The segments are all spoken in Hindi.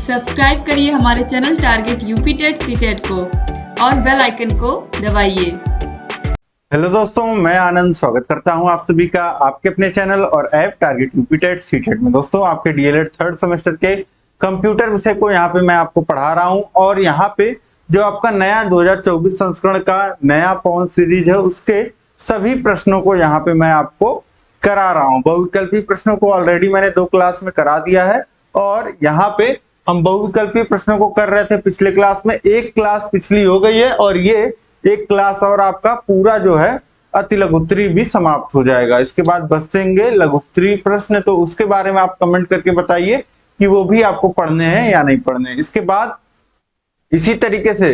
सब्सक्राइब करिए हमारे channel target UP TET CTET को और बेल आइकन को दबाइए। हेलो दोस्तों, मैं आनंद स्वागत करता हूं आप सभी का आपके अपने चैनल और app target UP TET CTET में। दोस्तों, आपके डीएलएड थर्ड सेमेस्टर के कंप्यूटर विषय को यहां पे मैं आपको पढ़ा रहा हूं और यहां पे जो आपका नया 2024 संस्करण का नया पवन सीरीज है उसके सभी प्रश्नों को यहां पे मैं आपको करा रहा हूं। बहुविकल्पी प्रश्नों को ऑलरेडी मैंने 2 क्लास में करा दिया है और यहाँ पे हम बहुविकल्पी प्रश्नों को कर रहे थे पिछले क्लास में। एक क्लास पिछली हो गई है और ये एक क्लास और आपका पूरा जो है अति लघुत्तरी भी समाप्त हो जाएगा। इसके बाद बचेंगे लघुत्तरी प्रश्न, तो उसके बारे में आप कमेंट करके बताइए कि वो भी आपको पढ़ने हैं या नहीं पढ़ने। इसके बाद इसी तरीके से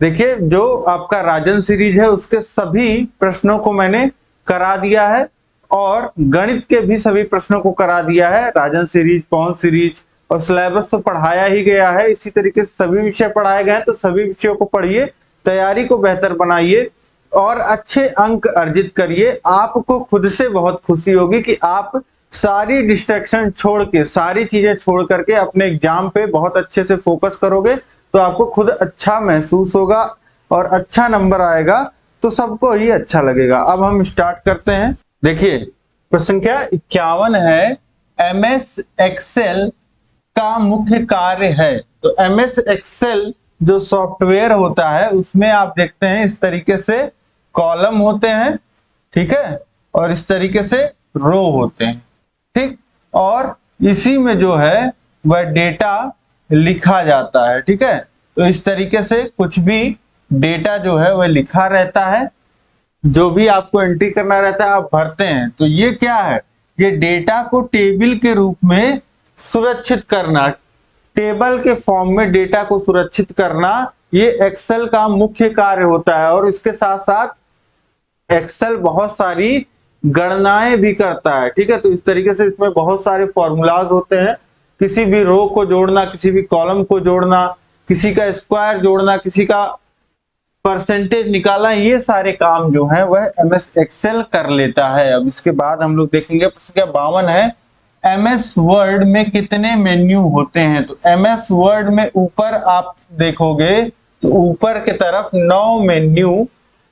देखिए, जो आपका राजन सीरीज है उसके सभी प्रश्नों को मैंने करा दिया है और गणित के भी सभी प्रश्नों को करा दिया है। राजन सीरीज, पवन सीरीज और सिलेबस तो पढ़ाया ही गया है। इसी तरीके से सभी विषय पढ़ाए गए हैं, तो सभी विषयों को पढ़िए, तैयारी को बेहतर बनाइए और अच्छे अंक अर्जित करिए। आपको खुद से बहुत खुशी होगी कि आप सारी डिस्ट्रैक्शन छोड़ के, सारी चीजें छोड़ करके अपने एग्जाम पे बहुत अच्छे से फोकस करोगे तो आपको खुद अच्छा महसूस होगा और अच्छा नंबर आएगा तो सबको ही अच्छा लगेगा। अब हम स्टार्ट करते हैं। देखिए, प्रश्न संख्या 51 है, एमएस एक्सेल का मुख्य कार्य है। तो एमएस एक्सेल जो सॉफ्टवेयर होता है उसमें आप देखते हैं इस तरीके से कॉलम होते हैं, ठीक है, और इस तरीके से रो होते हैं, ठीक, और इसी में जो है वह डेटा लिखा जाता है, ठीक है। तो इस तरीके से कुछ भी डेटा जो है वह लिखा रहता है, जो भी आपको एंट्री करना रहता है आप भरते हैं। तो ये क्या है, ये डेटा को टेबल के रूप में सुरक्षित करना, टेबल के फॉर्म में डेटा को सुरक्षित करना, ये एक्सेल का मुख्य कार्य होता है। और इसके साथ साथ एक्सेल बहुत सारी गणनाएं भी करता है, ठीक है। तो इस तरीके से इसमें बहुत सारे फॉर्मूलाज होते हैं, किसी भी रो को जोड़ना, किसी भी कॉलम को जोड़ना, किसी का स्क्वायर जोड़ना, किसी का परसेंटेज निकालना, ये सारे काम जो है वह एमएस एक्सेल कर लेता है। अब इसके बाद हम लोग देखेंगे प्रश्न 52 है, एमएस वर्ड में कितने मेन्यू होते हैं। तो एमएस वर्ड में ऊपर आप देखोगे तो ऊपर के तरफ 9 मेन्यू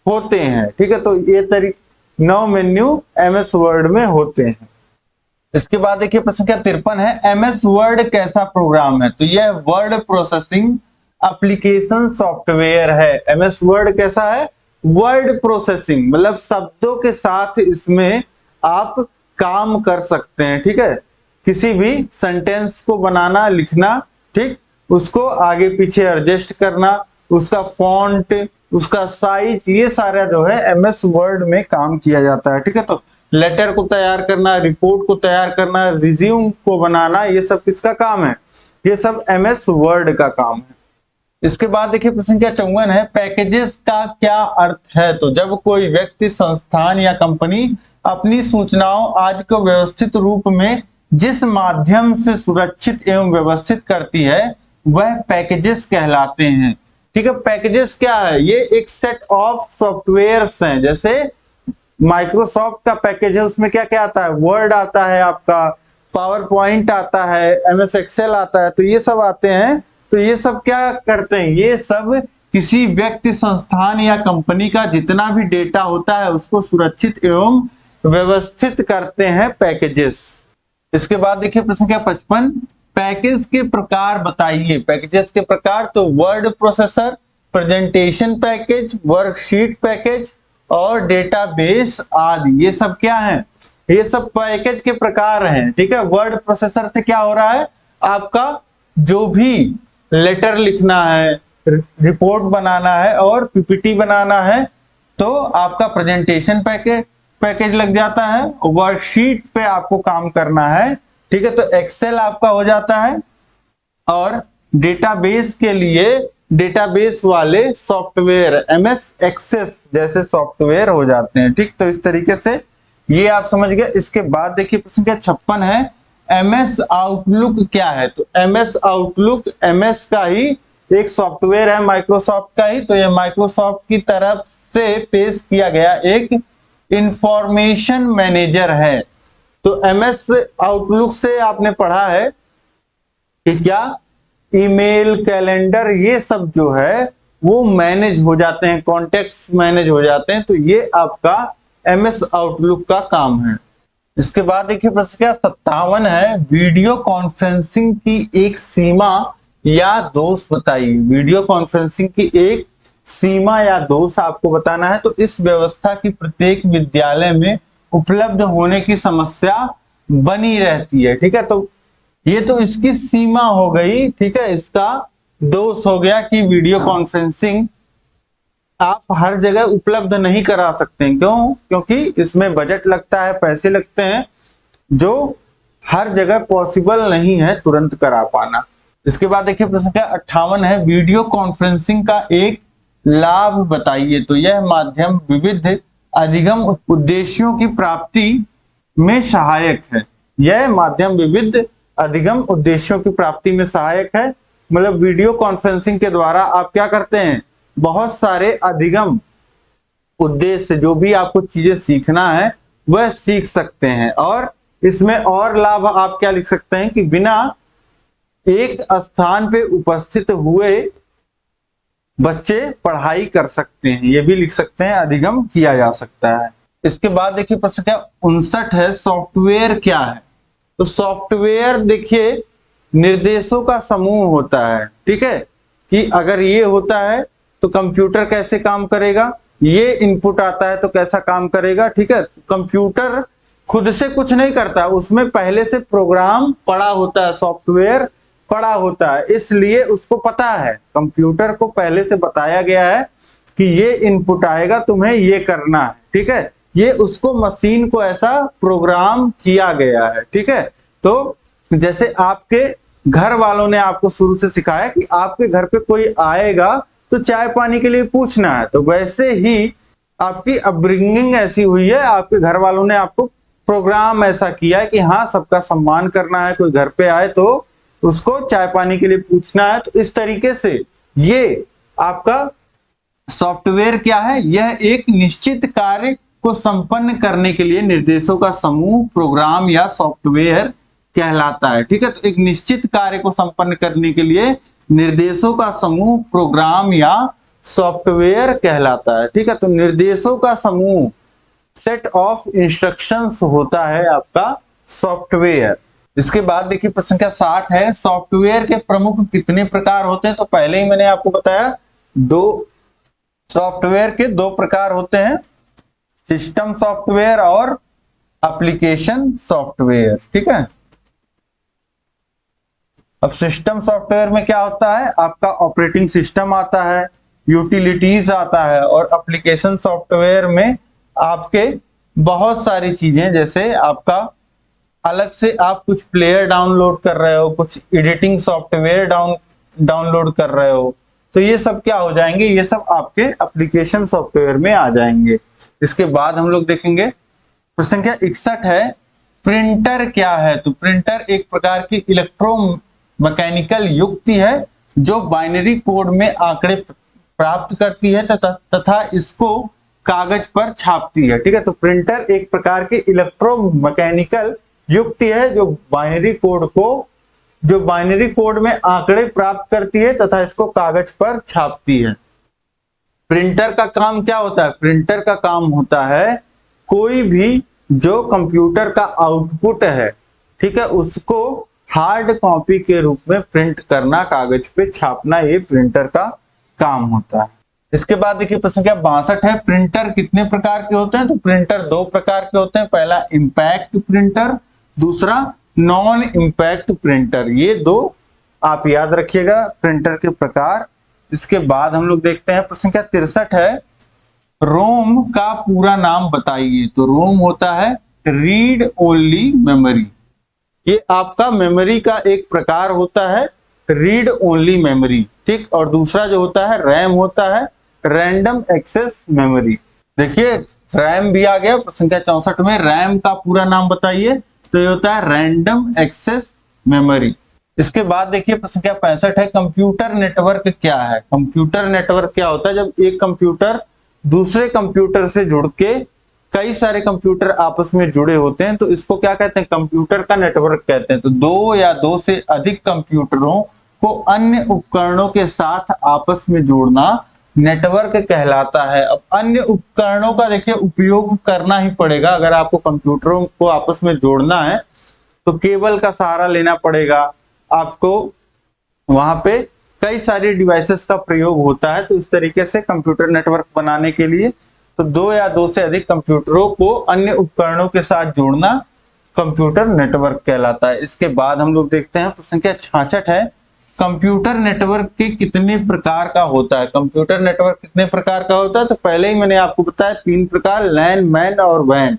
होते हैं, ठीक है। तो ये 9 मेन्यू एमएस वर्ड में होते हैं। इसके बाद देखिए प्रश्न संख्या 53 है, एमएस वर्ड कैसा प्रोग्राम है। तो यह वर्ड प्रोसेसिंग एप्लीकेशन सॉफ्टवेयर है। एमएस वर्ड कैसा है, वर्ड प्रोसेसिंग, मतलब शब्दों के साथ इसमें आप काम कर सकते हैं, ठीक है। किसी भी सेंटेंस को बनाना, लिखना, ठीक, उसको आगे पीछे एडजस्ट करना, उसका फॉन्ट, उसका साइज, ये सारा जो है एमएस वर्ड में काम किया जाता है, ठीक है। तो लेटर को तैयार करना, रिपोर्ट को तैयार करना, रिज्यूम को बनाना, ये सब किसका काम है, ये सब एमएस वर्ड का काम है। इसके बाद देखिए प्रश्न संख्या 54 है, पैकेजेस का क्या अर्थ है। तो जब कोई व्यक्ति, संस्थान या कंपनी अपनी सूचनाओं आदि को व्यवस्थित रूप में जिस माध्यम से सुरक्षित एवं व्यवस्थित करती है वह पैकेजेस कहलाते हैं, ठीक है। पैकेजेस क्या है, ये एक सेट ऑफ सॉफ्टवेयर्स हैं। जैसे माइक्रोसॉफ्ट का पैकेज है, उसमें क्या क्या आता है, वर्ड आता है, आपका पावर पॉइंट आता है, एमएस एक्सेल आता है, तो ये सब आते हैं। तो ये सब क्या करते हैं, ये सब किसी व्यक्ति, संस्थान या कंपनी का जितना भी डेटा होता है उसको सुरक्षित एवं व्यवस्थित करते हैं पैकेजेस। इसके बाद देखिए प्रश्न संख्या 55, पैकेज के प्रकार बताइए। पैकेजेस के प्रकार, तो word processor, presentation package, worksheet package और डेटाबेस आदि, ये सब क्या है, ये सब पैकेज के प्रकार हैं, ठीक है। वर्ड प्रोसेसर से क्या हो रहा है, आपका जो भी लेटर लिखना है, रिपोर्ट बनाना है और पीपीटी बनाना है तो आपका प्रेजेंटेशन पैकेज लग जाता है। वर्कशीट पे आपको काम करना है, ठीक है, तो एक्सेल आपका हो जाता है। और डेटाबेस के लिए डेटाबेस वाले सॉफ्टवेयर, एमएस एक्सेस जैसे सॉफ्टवेयर हो जाते हैं, ठीक। तो इस तरीके से ये आप समझ गए। इसके बाद देखिए प्रश्न संख्या 56 है, एमएस आउटलुक क्या है। तो एमएस आउटलुक एमएस का ही एक सॉफ्टवेयर है, माइक्रोसॉफ्ट का ही। तो ये माइक्रोसॉफ्ट की तरफ से पेश किया गया एक इंफॉर्मेशन मैनेजर है। तो एमएस आउटलुक से आपने पढ़ा है कि क्या ईमेल, कैलेंडर, ये सब जो है वो मैनेज हो जाते हैं, कॉन्टेक्ट्स मैनेज हो जाते हैं। तो ये आपका MS आउटलुक का काम है। इसके बाद देखिए प्रश्न क्या 57 है, वीडियो कॉन्फ्रेंसिंग की एक सीमा या दोष बताइए। वीडियो कॉन्फ्रेंसिंग की एक सीमा या दोष आपको बताना है। तो इस व्यवस्था की प्रत्येक विद्यालय में उपलब्ध होने की समस्या बनी रहती है। ठीक है, तो ये तो इसकी सीमा हो गई। ठीक है, इसका दोष हो गया कि वीडियो कॉन्फ्रेंसिंग आप हर जगह उपलब्ध नहीं करा सकते। क्यों? क्योंकि इसमें बजट लगता है, पैसे लगते हैं, जो हर जगह पॉसिबल नहीं है तुरंत करा पाना। इसके बाद देखिए प्रश्न क्या 58 है, वीडियो कॉन्फ्रेंसिंग का एक लाभ बताइए। तो यह माध्यम विविध अधिगम उद्देश्यों की प्राप्ति में सहायक है। यह माध्यम विविध अधिगम उद्देश्यों की प्राप्ति में सहायक है। मतलब वीडियो कॉन्फ्रेंसिंग के द्वारा आप क्या करते हैं, बहुत सारे अधिगम उद्देश्य, जो भी आपको चीजें सीखना है वह सीख सकते हैं। और इसमें और लाभ आप क्या लिख सकते हैं कि बिना एक स्थान पे उपस्थित हुए बच्चे पढ़ाई कर सकते हैं, ये भी लिख सकते हैं, अधिगम किया जा सकता है। इसके बाद देखिए प्रश्न क्या 59 है, सॉफ्टवेयर क्या है। तो सॉफ्टवेयर देखिए निर्देशों का समूह होता है। ठीक है, कि अगर ये होता है तो कंप्यूटर कैसे काम करेगा, ये इनपुट आता है तो कैसा काम करेगा। ठीक है, कंप्यूटर खुद से कुछ नहीं करता, उसमें पहले से प्रोग्राम पड़ा होता है, सॉफ्टवेयर पड़ा होता है, इसलिए उसको पता है, कंप्यूटर को पहले से बताया गया है कि ये इनपुट आएगा, तुम्हें ये करना है। ठीक है, ये उसको मशीन को ऐसा प्रोग्राम किया गया है। ठीक है, तो जैसे आपके घर वालों ने आपको शुरू से सिखाया कि आपके घर पे कोई आएगा तो चाय पानी के लिए पूछना है, तो वैसे ही आपकी अपब्रिंगिंग ऐसी हुई है, आपके घर वालों ने आपको प्रोग्राम ऐसा किया है कि हाँ सबका सम्मान करना है, कोई घर पे आए तो उसको चाय पानी के लिए पूछना है। तो इस तरीके से ये आपका सॉफ्टवेयर क्या है, यह एक निश्चित कार्य को संपन्न करने के लिए निर्देशों का समूह प्रोग्राम या सॉफ्टवेयर कहलाता है। ठीक है, तो एक निश्चित कार्य को संपन्न करने के लिए निर्देशों का समूह प्रोग्राम या सॉफ्टवेयर कहलाता है। ठीक है, तो निर्देशों का समूह सेट ऑफ इंस्ट्रक्शंस होता है आपका सॉफ्टवेयर। इसके बाद देखिए प्रश्न क्या 60 है, सॉफ्टवेयर के प्रमुख कितने प्रकार होते हैं। तो पहले ही मैंने आपको बताया सॉफ्टवेयर के दो प्रकार होते हैं, सिस्टम सॉफ्टवेयर और एप्लीकेशन सॉफ्टवेयर। ठीक है, अब सिस्टम सॉफ्टवेयर में क्या होता है, आपका ऑपरेटिंग सिस्टम आता है, यूटिलिटीज आता है, और एप्लीकेशन सॉफ्टवेयर में आपके बहुत सारी चीजें, जैसे आपका अलग से आप कुछ प्लेयर डाउनलोड कर रहे हो, कुछ एडिटिंग सॉफ्टवेयर डाउनलोड कर रहे हो, तो ये सब क्या हो जाएंगे, ये सब आपके एप्लीकेशन सॉफ्टवेयर में आ जाएंगे। इसके बाद हम लोग देखेंगे प्रश्न संख्या 61 है, प्रिंटर क्या है। तो प्रिंटर एक प्रकार की इलेक्ट्रोमैकेनिकल युक्ति है जो बाइनरी कोड में आंकड़े प्राप्त करती है तथा इसको कागज पर छापती है। ठीक है, तो प्रिंटर एक प्रकार की इलेक्ट्रोमैकेनिकल युक्ति है जो बाइनरी कोड में आंकड़े प्राप्त करती है तथा इसको कागज पर छापती है। प्रिंटर का काम क्या होता है, प्रिंटर का काम होता है कोई भी जो कंप्यूटर का आउटपुट है, ठीक है, उसको हार्ड कॉपी के रूप में प्रिंट करना, कागज पे छापना, ये प्रिंटर का काम होता है। इसके बाद देखिए प्रश्न क्या 62 है, प्रिंटर कितने प्रकार के होते हैं। तो प्रिंटर दो प्रकार के होते हैं, पहला इंपैक्ट प्रिंटर, दूसरा नॉन इंपैक्ट प्रिंटर। ये दो आप याद रखिएगा प्रिंटर के प्रकार। इसके बाद हम लोग देखते हैं प्रश्न क्या 63 है, रोम का पूरा नाम बताइए। तो रोम होता है रीड ओनली मेमोरी, ये आपका मेमोरी का एक प्रकार होता है, रीड ओनली मेमोरी। ठीक, और दूसरा जो होता है रैम होता है रैंडम एक्सेस मेमोरी। देखिए रैम भी आ गया प्रश्न संख्या 64 में, रैम का पूरा नाम बताइए। तो ये होता है रैंडम एक्सेस मेमोरी। इसके बाद देखिए प्रश्न संख्या 65 है, कंप्यूटर नेटवर्क क्या है। कंप्यूटर नेटवर्क क्या होता है, जब एक कंप्यूटर दूसरे कंप्यूटर से जुड़ के कई सारे कंप्यूटर आपस में जुड़े होते हैं, तो इसको क्या कहते हैं, कंप्यूटर का नेटवर्क कहते हैं। तो दो या दो से अधिक कंप्यूटरों को अन्य उपकरणों के साथ आपस में जोड़ना नेटवर्क कहलाता है। अब अन्य उपकरणों का देखिए उपयोग करना ही पड़ेगा। अगर आपको कंप्यूटरों को आपस में जोड़ना है तो केबल का सहारा लेना पड़ेगा आपको। वहां पे कई सारी डिवाइसेस का प्रयोग होता है। तो इस तरीके से कंप्यूटर नेटवर्क बनाने के लिए तो दो या दो से अधिक कंप्यूटरों को अन्य उपकरणों के साथ जोड़ना कंप्यूटर नेटवर्क कहलाता है। इसके बाद हम लोग देखते हैं प्रश्न संख्या 66 है, कंप्यूटर नेटवर्क के कितने प्रकार का होता है। कंप्यूटर नेटवर्क कितने प्रकार का होता है, तो पहले ही मैंने आपको बताया 3 प्रकार, लैन, मैन और वैन।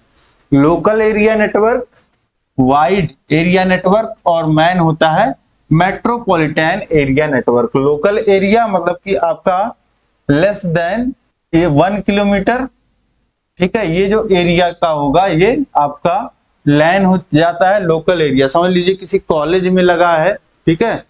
Local area network, wide area network और मैन होता है metropolitan area network. Local area मतलब कि आपका लेस देन 1 किलोमीटर, ठीक है, ये जो एरिया का होगा ये आपका लैन हो जाता है। लोकल एरिया समझ लीजिए किसी कॉलेज में लगा है, ठीक है,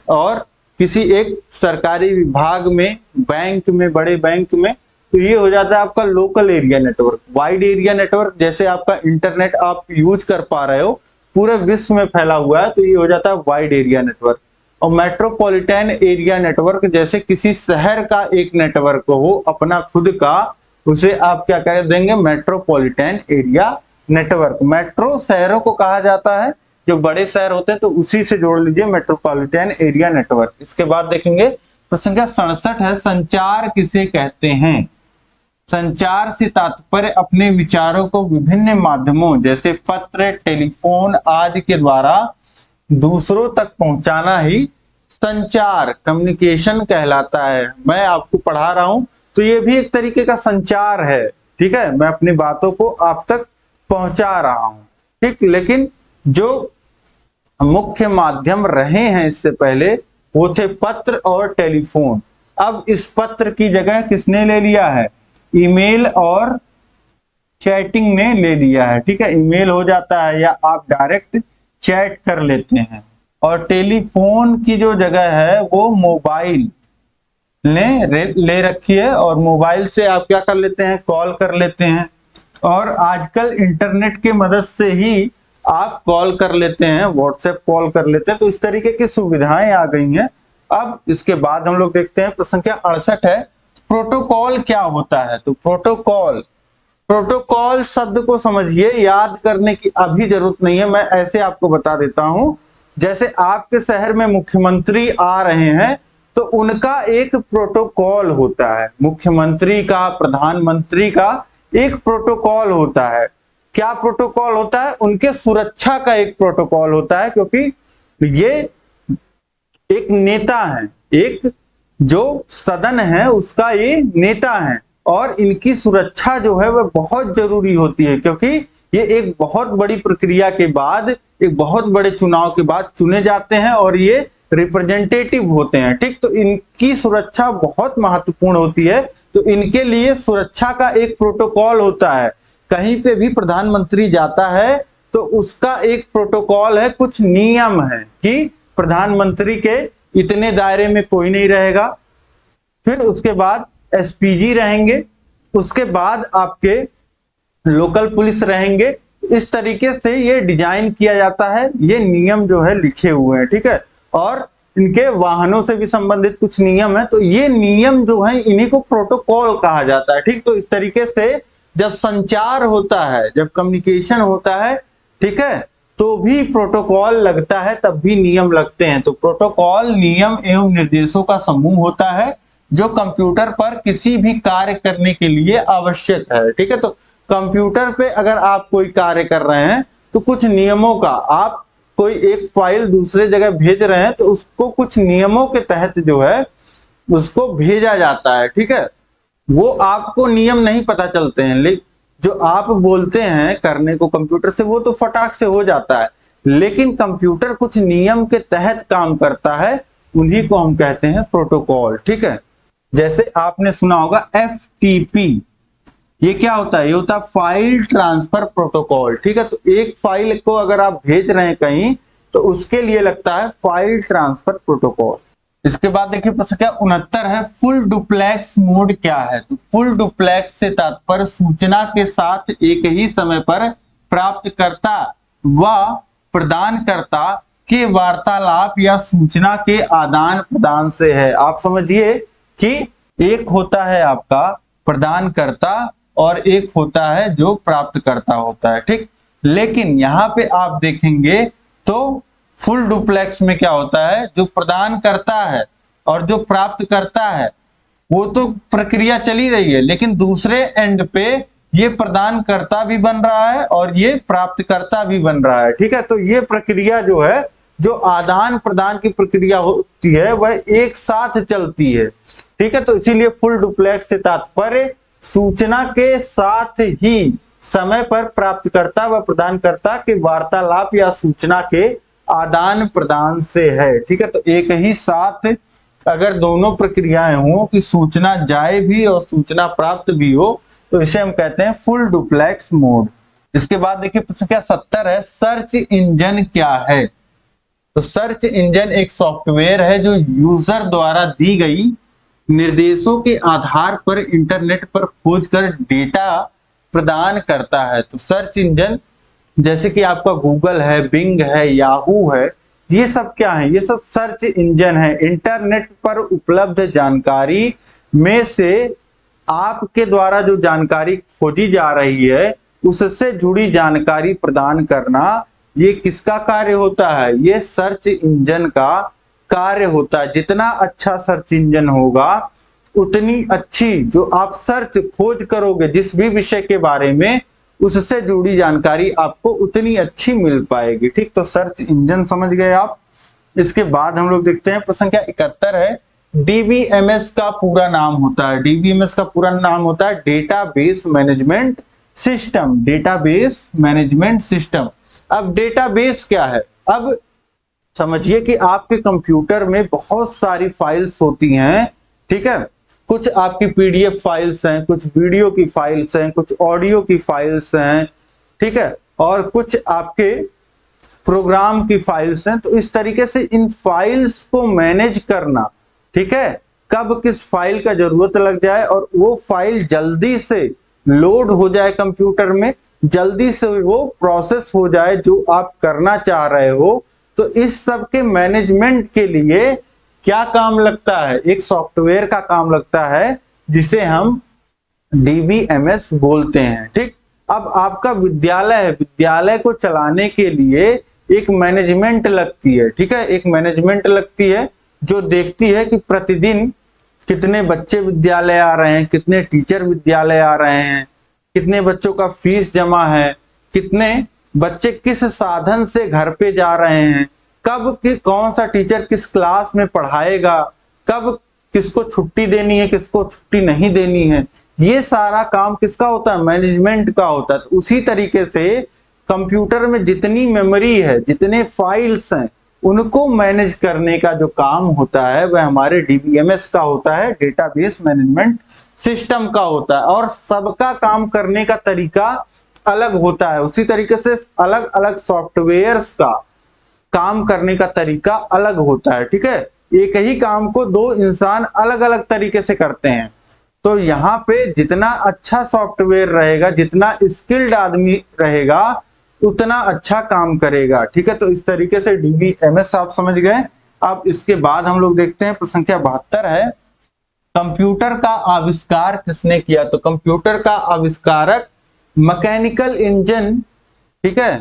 और किसी एक सरकारी विभाग में, बैंक में, बड़े बैंक में, तो ये हो जाता है आपका local area network. Wide area network जैसे आपका इंटरनेट आप यूज कर पा रहे हो, पूरे विश्व में फैला हुआ है, तो ये हो जाता है वाइड एरिया नेटवर्क। और मेट्रोपॉलिटन एरिया नेटवर्क जैसे किसी शहर का एक नेटवर्क हो अपना खुद का, उसे आप क्या कह देंगे, मेट्रोपॉलिटन एरिया नेटवर्क। मेट्रो शहरों को कहा जाता है, जो बड़े शहर होते हैं तो उसी से जोड़ लीजिए मेट्रोपॉलिटन एरिया नेटवर्क। इसके बाद देखेंगे प्रश्न संख्या 67 है, संचार किसे कहते हैं। संचार से तात्पर्य अपने विचारों को विभिन्न माध्यमों जैसे पत्र, टेलीफोन आदि के द्वारा दूसरों तक पहुंचाना ही संचार, कम्युनिकेशन कहलाता है। मैं आपको पढ़ा रहा हूं तो ये भी एक तरीके का संचार है, ठीक है, मैं अपनी बातों को आप तक पहुंचा रहा हूं, ठीक। लेकिन जो मुख्य माध्यम रहे हैं इससे पहले वो थे पत्र और टेलीफोन। अब इस पत्र की जगह किसने ले लिया है, ईमेल और चैटिंग ने ले लिया है, ठीक है। ईमेल हो जाता है या आप डायरेक्ट चैट कर लेते हैं। और टेलीफोन की जो जगह है वो मोबाइल ने ले रखी है, और मोबाइल से आप क्या कर लेते हैं, कॉल कर लेते हैं। और आजकल इंटरनेट की मदद से ही आप कॉल कर लेते हैं, व्हाट्सएप कॉल कर लेते हैं। तो इस तरीके की सुविधाएं आ गई हैं। अब इसके बाद हम लोग देखते हैं प्रश्न संख्या 68 है, प्रोटोकॉल क्या होता है। तो प्रोटोकॉल, प्रोटोकॉल शब्द को समझिए, याद करने की अभी जरूरत नहीं है, मैं ऐसे आपको बता देता हूं। जैसे आपके शहर में मुख्यमंत्री आ रहे हैं तो उनका एक प्रोटोकॉल होता है, मुख्यमंत्री का, प्रधानमंत्री का एक प्रोटोकॉल होता है। क्या प्रोटोकॉल होता है, उनके सुरक्षा का एक प्रोटोकॉल होता है, क्योंकि ये एक नेता है, एक जो सदन है उसका ये नेता है, और इनकी सुरक्षा जो है वह बहुत जरूरी होती है, क्योंकि ये एक बहुत बड़ी प्रक्रिया के बाद, एक बहुत बड़े चुनाव के बाद चुने जाते हैं और ये रिप्रेजेंटेटिव होते हैं, ठीक। तो इनकी सुरक्षा बहुत महत्वपूर्ण होती है, तो इनके लिए सुरक्षा का एक प्रोटोकॉल होता है। कहीं पे भी प्रधानमंत्री जाता है तो उसका एक प्रोटोकॉल है, कुछ नियम है कि प्रधानमंत्री के इतने दायरे में कोई नहीं रहेगा, फिर उसके बाद एसपीजी रहेंगे, उसके बाद आपके लोकल पुलिस रहेंगे। इस तरीके से ये डिजाइन किया जाता है, ये नियम जो है लिखे हुए हैं, ठीक है। और इनके वाहनों से भी संबंधित कुछ नियम है, तो ये नियम जो है इन्हीं को प्रोटोकॉल कहा जाता है, ठीक। तो इस तरीके से जब संचार होता है, जब कम्युनिकेशन होता है, ठीक है, तो भी प्रोटोकॉल लगता है, तब भी नियम लगते हैं। तो प्रोटोकॉल नियम एवं निर्देशों का समूह होता है जो कंप्यूटर पर किसी भी कार्य करने के लिए आवश्यक है, ठीक है। तो कंप्यूटर पे अगर आप कोई कार्य कर रहे हैं तो कुछ नियमों का, आप कोई एक फाइल दूसरे जगह भेज रहे हैं तो उसको कुछ नियमों के तहत जो है उसको भेजा जाता है, ठीक है। वो आपको नियम नहीं पता चलते हैं, लेकिन जो आप बोलते हैं करने को कंप्यूटर से वो तो फटाक से हो जाता है, लेकिन कंप्यूटर कुछ नियम के तहत काम करता है, उन्हीं को हम कहते हैं प्रोटोकॉल, ठीक है। जैसे आपने सुना होगा FTP, ये क्या होता है, ये होता है फाइल ट्रांसफर प्रोटोकॉल, ठीक है। तो एक फाइल को अगर आप भेज रहे हैं कहीं तो उसके लिए लगता है फाइल ट्रांसफर प्रोटोकॉल। इसके बाद देखिए प्रश्न क्या 69 है, फुल डुप्लेक्स मोड क्या है। तो फुल डुप्लेक्स से तात्पर्य सूचना के साथ एक ही समय पर प्राप्तकर्ता व प्रदानकर्ता के वार्तालाप या सूचना के आदान प्रदान से है। आप समझिए कि एक होता है आपका प्रदानकर्ता और एक होता है जो प्राप्तकर्ता होता है, ठीक। लेकिन यहाँ पे आप देखेंगे तो फुल डुप्लेक्स में क्या होता है, जो प्रदान करता है और जो प्राप्त करता है वो तो प्रक्रिया चली रही है, लेकिन दूसरे एंड पे ये प्रदानकर्ता भी बन रहा है और ये प्राप्तकर्ता भी बन रहा है, ठीक है। तो ये प्रक्रिया जो है, जो आदान प्रदान की प्रक्रिया होती है वह एक साथ चलती है, ठीक है। तो इसीलिए फुल डुप्लेक्स से तात्पर्य सूचना के साथ ही समय पर प्राप्तकर्ता व प्रदानकर्ता के वार्तालाप या सूचना के आदान प्रदान से है, ठीक है। तो एक ही साथ अगर दोनों प्रक्रियाएं हो कि सूचना जाए भी और सूचना प्राप्त भी हो, तो इसे हम कहते हैं फुल डुप्लेक्स मोड। इसके बाद देखिए प्रश्न क्या 70 है, सर्च इंजन क्या है। तो सर्च इंजन एक सॉफ्टवेयर है जो यूजर द्वारा दी गई निर्देशों के आधार पर इंटरनेट पर खोज कर डेटा प्रदान करता है। तो सर्च इंजन जैसे कि आपका गूगल है, बिंग है, याहू है, ये सब क्या है, ये सब सर्च इंजन है। इंटरनेट पर उपलब्ध जानकारी में से आपके द्वारा जो जानकारी खोजी जा रही है उससे जुड़ी जानकारी प्रदान करना, ये किसका कार्य होता है, ये सर्च इंजन का कार्य होता है। जितना अच्छा सर्च इंजन होगा उतनी अच्छी जो आप सर्च खोज करोगे जिस भी विषय के बारे में, उससे जुड़ी जानकारी आपको उतनी अच्छी मिल पाएगी, ठीक। तो सर्च इंजन समझ गए आप। इसके बाद हम लोग देखते हैं प्रश्न क्या 71 है, डीबीएमएस का पूरा नाम होता है। डीबीएमएस का पूरा नाम होता है database management system. Database management system. अब डेटाबेस क्या है, अब समझिए कि आपके कंप्यूटर में बहुत सारी फाइल्स होती हैं, ठीक है। कुछ आपकी पीडीएफ फाइल्स हैं, कुछ वीडियो की फाइल्स हैं, कुछ ऑडियो की फाइल्स हैं, ठीक है, और कुछ आपके प्रोग्राम की फाइल्स हैं। तो इस तरीके से इन फाइल्स को मैनेज करना, ठीक है, कब किस फाइल का जरूरत लग जाए और वो फाइल जल्दी से लोड हो जाए कंप्यूटर में, जल्दी से वो प्रोसेस हो जाए जो आप करना चाह रहे हो। तो इस सब के मैनेजमेंट के लिए क्या काम लगता है, एक सॉफ्टवेयर का काम लगता है जिसे हम डीबीएमएस बोलते हैं, ठीक। अब आपका विद्यालय है, विद्यालय को चलाने के लिए एक मैनेजमेंट लगती है, ठीक है, एक मैनेजमेंट लगती है जो देखती है कि प्रतिदिन कितने बच्चे विद्यालय आ रहे हैं, कितने टीचर विद्यालय आ रहे हैं, कितने बच्चों का फीस जमा है, कितने बच्चे किस साधन से घर पे जा रहे हैं, कब कौन सा टीचर किस क्लास में पढ़ाएगा, कब किसको छुट्टी देनी है, किसको छुट्टी नहीं देनी है। ये सारा काम किसका होता है, मैनेजमेंट का होता है। तो उसी तरीके से कंप्यूटर में जितनी मेमोरी है, जितने फाइल्स हैं, उनको मैनेज करने का जो काम होता है वह हमारे डीबीएमएस का होता है, डेटाबेस मैनेजमेंट सिस्टम का होता है। और सबका काम करने का तरीका अलग होता है, उसी तरीके से अलग अलग सॉफ्टवेयर्स का काम करने का तरीका अलग होता है, ठीक है। एक ही काम को दो इंसान अलग अलग तरीके से करते हैं। तो यहाँ पे जितना अच्छा सॉफ्टवेयर रहेगा, जितना स्किल्ड आदमी रहेगा, उतना अच्छा काम करेगा, ठीक है। तो इस तरीके से डीबीएमएस आप समझ गए। अब इसके बाद हम लोग देखते हैं प्रश्न संख्या 72 है, कंप्यूटर का आविष्कार किसने किया। तो कंप्यूटर का आविष्कारक मैकेनिकल इंजन, ठीक है,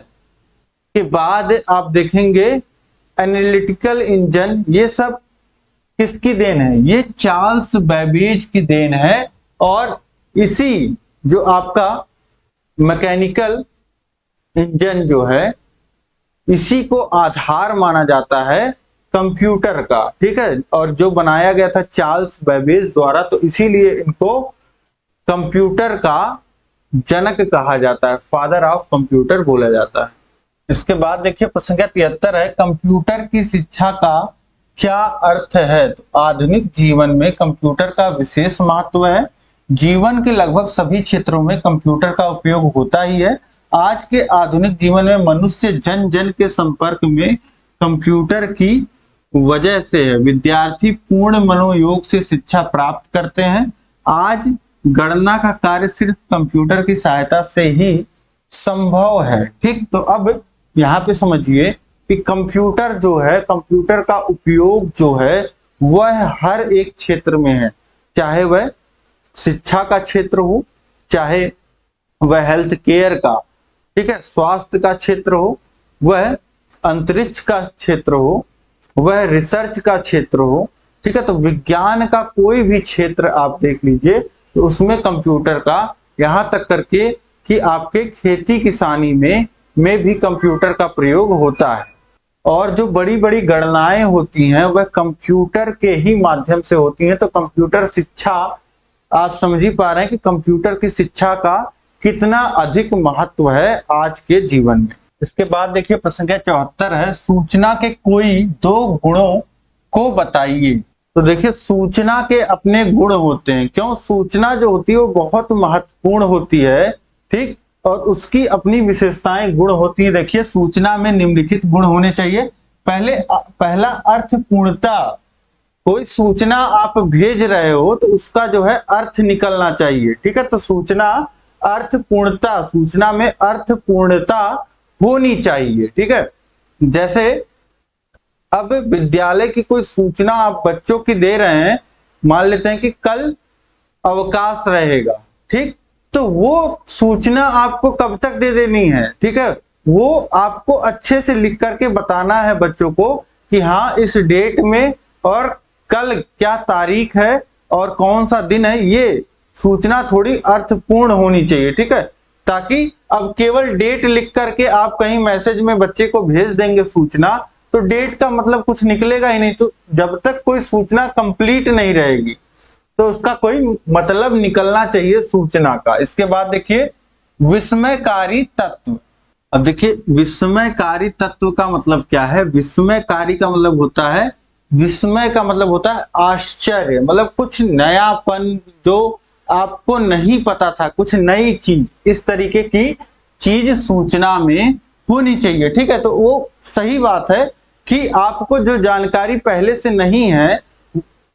के बाद आप देखेंगे एनालिटिकल इंजन, ये सब किसकी देन है, ये चार्ल्स बेबेज की देन है। और इसी जो आपका मैकेनिकल इंजन जो है, इसी को आधार माना जाता है कंप्यूटर का, ठीक है। और जो बनाया गया था चार्ल्स बेबेज द्वारा, तो इसीलिए इनको कंप्यूटर का जनक कहा जाता है, फादर ऑफ कंप्यूटर बोला जाता है। इसके बाद देखिए प्रश्न संख्या 73 है, कंप्यूटर की शिक्षा का क्या अर्थ है। तो आधुनिक जीवन में कंप्यूटर का विशेष महत्व है। जीवन के लगभग सभी क्षेत्रों में कंप्यूटर का उपयोग होता ही है। आज के आधुनिक जीवन में मनुष्य जन जन के संपर्क में कंप्यूटर की वजह से है। विद्यार्थी पूर्ण मनोयोग से शिक्षा प्राप्त करते हैं। आज गणना का कार्य सिर्फ कंप्यूटर की सहायता से ही संभव है, ठीक। तो अब यहाँ पे समझिए कि कंप्यूटर जो है, कंप्यूटर का उपयोग जो है वह हर एक क्षेत्र में है, चाहे वह शिक्षा का क्षेत्र हो, चाहे वह हेल्थ केयर का, ठीक है, स्वास्थ्य का क्षेत्र हो, वह अंतरिक्ष का क्षेत्र हो, वह रिसर्च का क्षेत्र हो, ठीक है। तो विज्ञान का कोई भी क्षेत्र आप देख लीजिए तो उसमें कंप्यूटर का, यहाँ तक करके कि आपके खेती किसानी में भी कंप्यूटर का प्रयोग होता है। और जो बड़ी बड़ी गणनाएं होती हैं वह कंप्यूटर के ही माध्यम से होती हैं। तो कंप्यूटर शिक्षा, आप समझ ही पा रहे हैं कि कंप्यूटर की शिक्षा का कितना अधिक महत्व है आज के जीवन में। इसके बाद देखिए प्रश्न संख्या 74 है, सूचना के कोई 2 गुणों को बताइए। तो देखिए सूचना के अपने गुण होते हैं, क्यों, सूचना जो होती है वो बहुत महत्वपूर्ण होती है, ठीक, और उसकी अपनी विशेषताएं गुण होती है। देखिए सूचना में निम्नलिखित गुण होने चाहिए। पहला अर्थपूर्णता, कोई सूचना आप भेज रहे हो तो उसका जो है अर्थ निकलना चाहिए, ठीक है। तो सूचना अर्थपूर्णता, सूचना में अर्थपूर्णता होनी चाहिए, ठीक है। जैसे अब विद्यालय की कोई सूचना आप बच्चों की दे रहे हैं, मान लेते हैं कि कल अवकाश रहेगा, ठीक, तो वो सूचना आपको कब तक दे देनी है, ठीक है, वो आपको अच्छे से लिख करके बताना है बच्चों को कि हाँ इस डेट में और कल क्या तारीख है और कौन सा दिन है। ये सूचना थोड़ी अर्थपूर्ण होनी चाहिए, ठीक है, ताकि अब केवल डेट लिख करके आप कहीं मैसेज में बच्चे को भेज देंगे सूचना, तो डेट का मतलब कुछ निकलेगा ही नहीं। तो जब तक कोई सूचना कंप्लीट नहीं रहेगी तो उसका कोई मतलब निकलना चाहिए सूचना का। इसके बाद देखिए विस्मयकारी तत्व। अब देखिए विस्मयकारी तत्व का मतलब क्या है। विस्मयकारी का मतलब होता है, विस्मय का मतलब होता है आश्चर्य, मतलब कुछ नयापन जो आपको नहीं पता था, कुछ नई चीज, इस तरीके की चीज सूचना में होनी चाहिए, ठीक है। तो वो सही बात है कि आपको जो जानकारी पहले से नहीं है,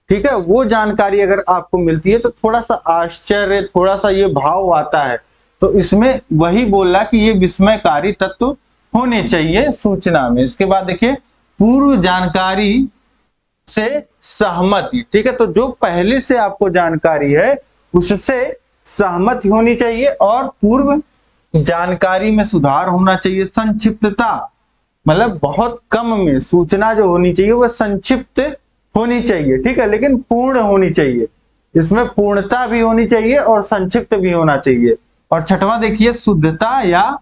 ठीक है, वो जानकारी अगर आपको मिलती है तो थोड़ा सा आश्चर्य, थोड़ा सा ये भाव आता है। तो इसमें वही बोला कि ये विस्मयकारी तत्व होने चाहिए सूचना में। इसके बाद देखिए पूर्व जानकारी से सहमति, ठीक है, तो जो पहले से आपको जानकारी है उससे सहमति होनी चाहिए और पूर्व जानकारी में सुधार होना चाहिए। संक्षिप्तता, मतलब बहुत कम में सूचना जो होनी चाहिए वह संक्षिप्त होनी चाहिए, ठीक है, लेकिन पूर्ण होनी चाहिए। इसमें पूर्णता भी होनी चाहिए और संक्षिप्त भी होना चाहिए। और छठवां देखिए शुद्धता या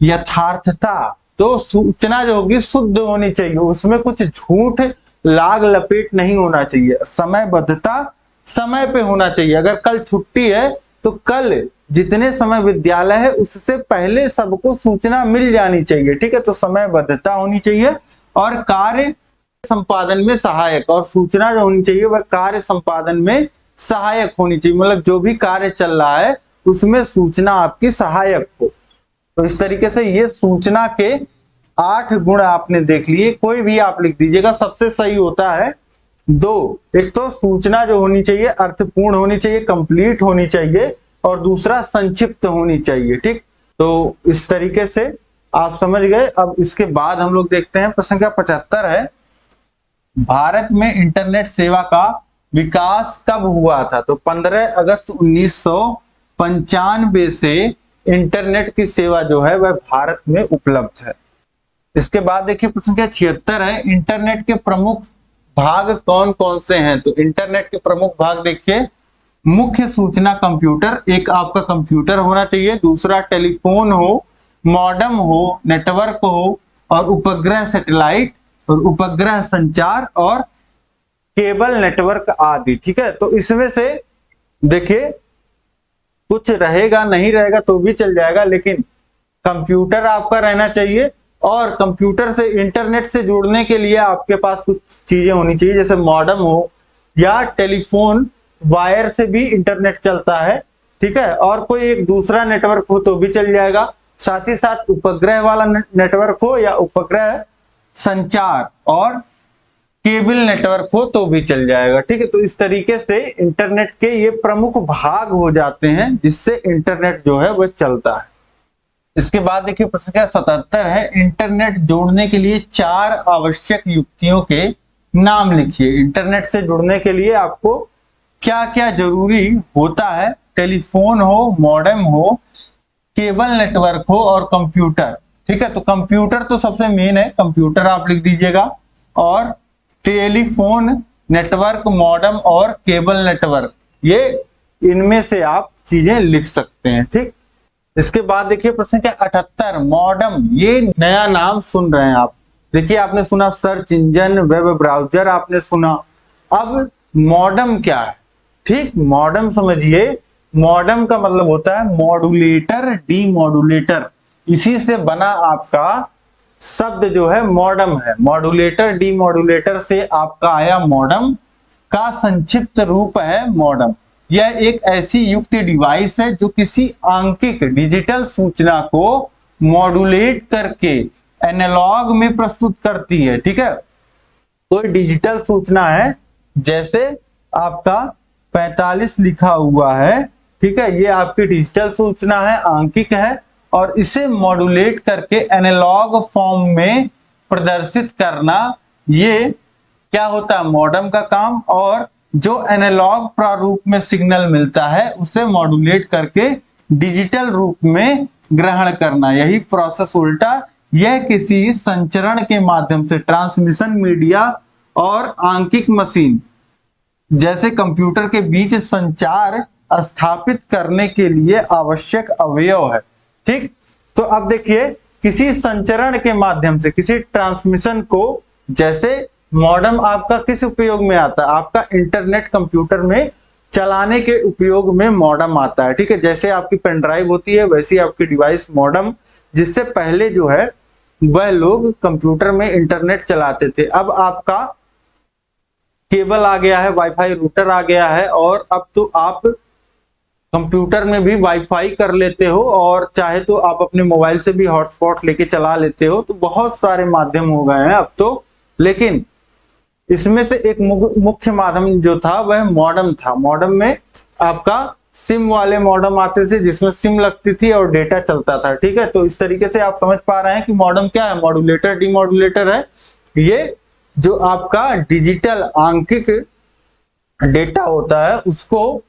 यथार्थता, तो सूचना जो होगी शुद्ध होनी चाहिए, उसमें कुछ झूठ लाग लपेट नहीं होना चाहिए। समयबद्धता, समय पे होना चाहिए। अगर कल छुट्टी है तो कल जितने समय विद्यालय है उससे पहले सबको सूचना मिल जानी चाहिए, ठीक है, तो समयबद्धता होनी चाहिए। और कार्य संपादन में सहायक, और सूचना जो होनी चाहिए वह कार्य संपादन में सहायक होनी चाहिए, मतलब जो भी कार्य चल रहा है उसमें सूचना आपकी सहायक हो। तो इस तरीके से ये सूचना के 8 गुण आपने देख लिए, कोई भी आप लिख दीजिएगा, सबसे सही होता है 2। एक तो सूचना जो होनी चाहिए अर्थपूर्ण होनी चाहिए, कंप्लीट होनी चाहिए, और दूसरा संक्षिप्त होनी चाहिए, ठीक। तो इस तरीके से आप समझ गए। अब इसके बाद हम लोग देखते हैं प्रश्न संख्या 75 है, भारत में इंटरनेट सेवा का विकास कब हुआ था। तो 15 अगस्त 1995 से इंटरनेट की सेवा जो है वह भारत में उपलब्ध है। इसके बाद देखिए प्रश्न संख्या 76 है, इंटरनेट के प्रमुख भाग कौन कौन से हैं। तो इंटरनेट के प्रमुख भाग देखिए, मुख्य सूचना कंप्यूटर, एक आपका कंप्यूटर होना चाहिए, दूसरा टेलीफोन हो, मॉडेम हो, नेटवर्क हो, और उपग्रह सैटेलाइट और उपग्रह संचार और केबल नेटवर्क आदि, ठीक है। तो इसमें से देखिए कुछ रहेगा नहीं रहेगा तो भी चल जाएगा, लेकिन कंप्यूटर आपका रहना चाहिए, और कंप्यूटर से इंटरनेट से जुड़ने के लिए आपके पास कुछ चीजें होनी चाहिए, जैसे मॉडेम हो या टेलीफोन, वायर से भी इंटरनेट चलता है, ठीक है, और कोई एक दूसरा नेटवर्क हो तो भी चल जाएगा, साथ ही साथ उपग्रह वाला नेटवर्क हो या उपग्रह संचार और केबल नेटवर्क हो तो भी चल जाएगा, ठीक है। तो इस तरीके से इंटरनेट के ये प्रमुख भाग हो जाते हैं जिससे इंटरनेट जो है वह चलता है। इसके बाद देखिए प्रश्न क्या 77 है, इंटरनेट जोड़ने के लिए 4 आवश्यक युक्तियों के नाम लिखिए। इंटरनेट से जुड़ने के लिए आपको क्या क्या जरूरी होता है? टेलीफोन हो, मॉडेम हो, केबल नेटवर्क हो और कंप्यूटर। ठीक है, तो कंप्यूटर तो सबसे मेन है, कंप्यूटर आप लिख दीजिएगा, और टेलीफोन नेटवर्क, मॉडेम और केबल नेटवर्क, ये इनमें से आप चीजें लिख सकते हैं। ठीक, इसके बाद देखिए प्रश्न क्या 78, मॉडेम, ये नया नाम सुन रहे हैं आप। देखिए आपने सुना सर्च इंजन, वेब ब्राउजर आपने सुना, अब मॉडेम क्या है? ठीक, मॉडेम समझिए, मॉडेम का मतलब होता है मॉड्यूलेटर, डीमॉड्यूलेटर, इसी से बना आपका शब्द जो है मॉडेम है। मॉड्यूलेटर, डीमॉड्यूलेटर से आपका आया मॉडेम, का संक्षिप्त रूप है मॉडेम। यह एक ऐसी युक्त डिवाइस है जो किसी आंकिक डिजिटल सूचना को मॉड्यूलेट करके एनालॉग में प्रस्तुत करती है। ठीक है, कोई डिजिटल सूचना है, जैसे आपका 45 लिखा हुआ है, ठीक है, ये आपकी डिजिटल सूचना है, आंकिक है, और इसे मॉड्यूलेट करके एनालॉग फॉर्म में प्रदर्शित करना, ये क्या होता है? मॉडेम का काम। और जो एनालॉग प्रारूप में सिग्नल मिलता है उसे मॉड्यूलेट करके डिजिटल रूप में ग्रहण करना, यही प्रोसेस उल्टा। यह किसी संचरण के माध्यम से ट्रांसमिशन मीडिया और आंकिक मशीन जैसे कंप्यूटर के बीच संचार स्थापित करने के लिए आवश्यक अवयव है। ठीक, तो अब देखिए किसी संचरण के माध्यम से, किसी ट्रांसमिशन को, जैसे मॉडेम आपका किस उपयोग में आता है? आपका इंटरनेट कंप्यूटर में चलाने के उपयोग में मॉडेम आता है। ठीक है, जैसे आपकी पेन ड्राइव होती है वैसी आपकी डिवाइस मॉडेम, जिससे पहले जो है वह लोग कंप्यूटर में इंटरनेट चलाते थे। अब आपका केबल आ गया है, वाईफाई रूटर आ गया है, और अब तो आप कंप्यूटर में भी वाईफाई कर लेते हो, और चाहे तो आप अपने मोबाइल से भी हॉटस्पॉट लेके चला लेते हो। तो बहुत सारे माध्यम हो गए हैं अब तो, लेकिन इसमें से एक मुख्य माध्यम जो था वह मॉडेम था। मॉडेम में आपका सिम वाले मॉडेम आते थे, जिसमें सिम लगती थी और डेटा चलता था। ठीक है, तो इस तरीके से आप समझ पा रहे हैं कि मॉडेम क्या है? मॉड्यूलेटर, डीमॉड्यूलेटर है। ये जो आपका डिजिटल आंकिक डेटा होता है उसको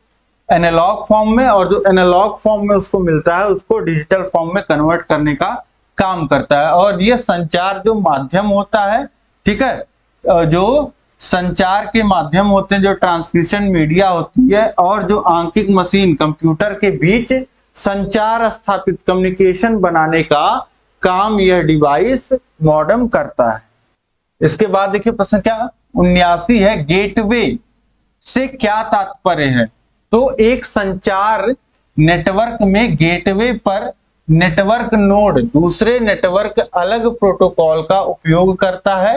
एनालॉग फॉर्म में, और जो एनालॉग फॉर्म में उसको मिलता है उसको डिजिटल फॉर्म में कन्वर्ट करने का काम करता है। और ये संचार जो माध्यम होता है, ठीक है, जो संचार के माध्यम होते हैं, जो ट्रांसमिशन मीडिया होती है, और जो आंकिक मशीन कंप्यूटर के बीच संचार स्थापित, कम्युनिकेशन बनाने का काम यह डिवाइस मॉडेम करता है। इसके बाद देखिए प्रश्न क्या 79 है, गेटवे से क्या तात्पर्य है? तो एक संचार नेटवर्क में गेटवे पर नेटवर्क नोड दूसरे नेटवर्क अलग प्रोटोकॉल का उपयोग करता है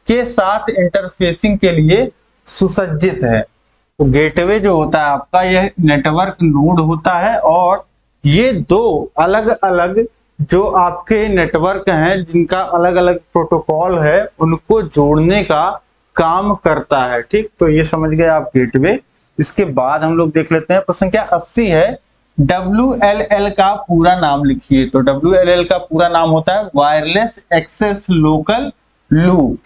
के साथ इंटरफेसिंग के लिए सुसज्जित है। तो गेटवे जो होता है आपका, यह नेटवर्क नोड होता है, और ये दो अलग अलग जो आपके नेटवर्क हैं जिनका अलग अलग प्रोटोकॉल है उनको जोड़ने का काम करता है। ठीक, तो ये समझ गए आप गेटवे। इसके बाद हम लोग देख लेते हैं प्रश्न क्या 80 है, WLL का पूरा नाम लिखिए। तो WLL का पूरा नाम होता है wireless access local loop,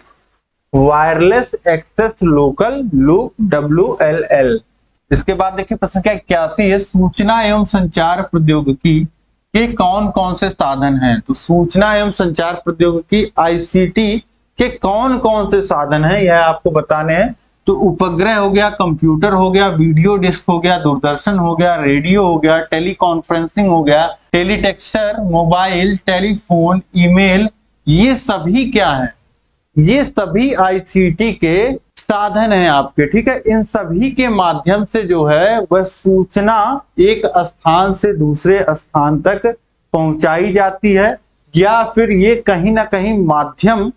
wireless access local loop, WLL। इसके बाद देखिए प्रश्न क्या 81 है, सूचना एवं संचार प्रौद्योगिकी के कौन कौन से साधन हैं? तो सूचना एवं संचार प्रौद्योगिकी ICT के कौन कौन से साधन हैं यह आपको बताने हैं। तो उपग्रह हो गया, कंप्यूटर हो गया, वीडियो डिस्क हो गया, दूरदर्शन हो गया, रेडियो हो गया, टेलीकॉन्फ्रेंसिंग हो गया, टेलीटेक्सर, मोबाइल, टेलीफोन, ईमेल, ये सभी क्या है? ये सभी ICT के साधन हैं आपके। ठीक है, इन सभी के माध्यम से जो है वह सूचना एक स्थान से दूसरे स्थान तक पहुंचाई जाती है, या फिर ये कहीं ना कहीं माध्यम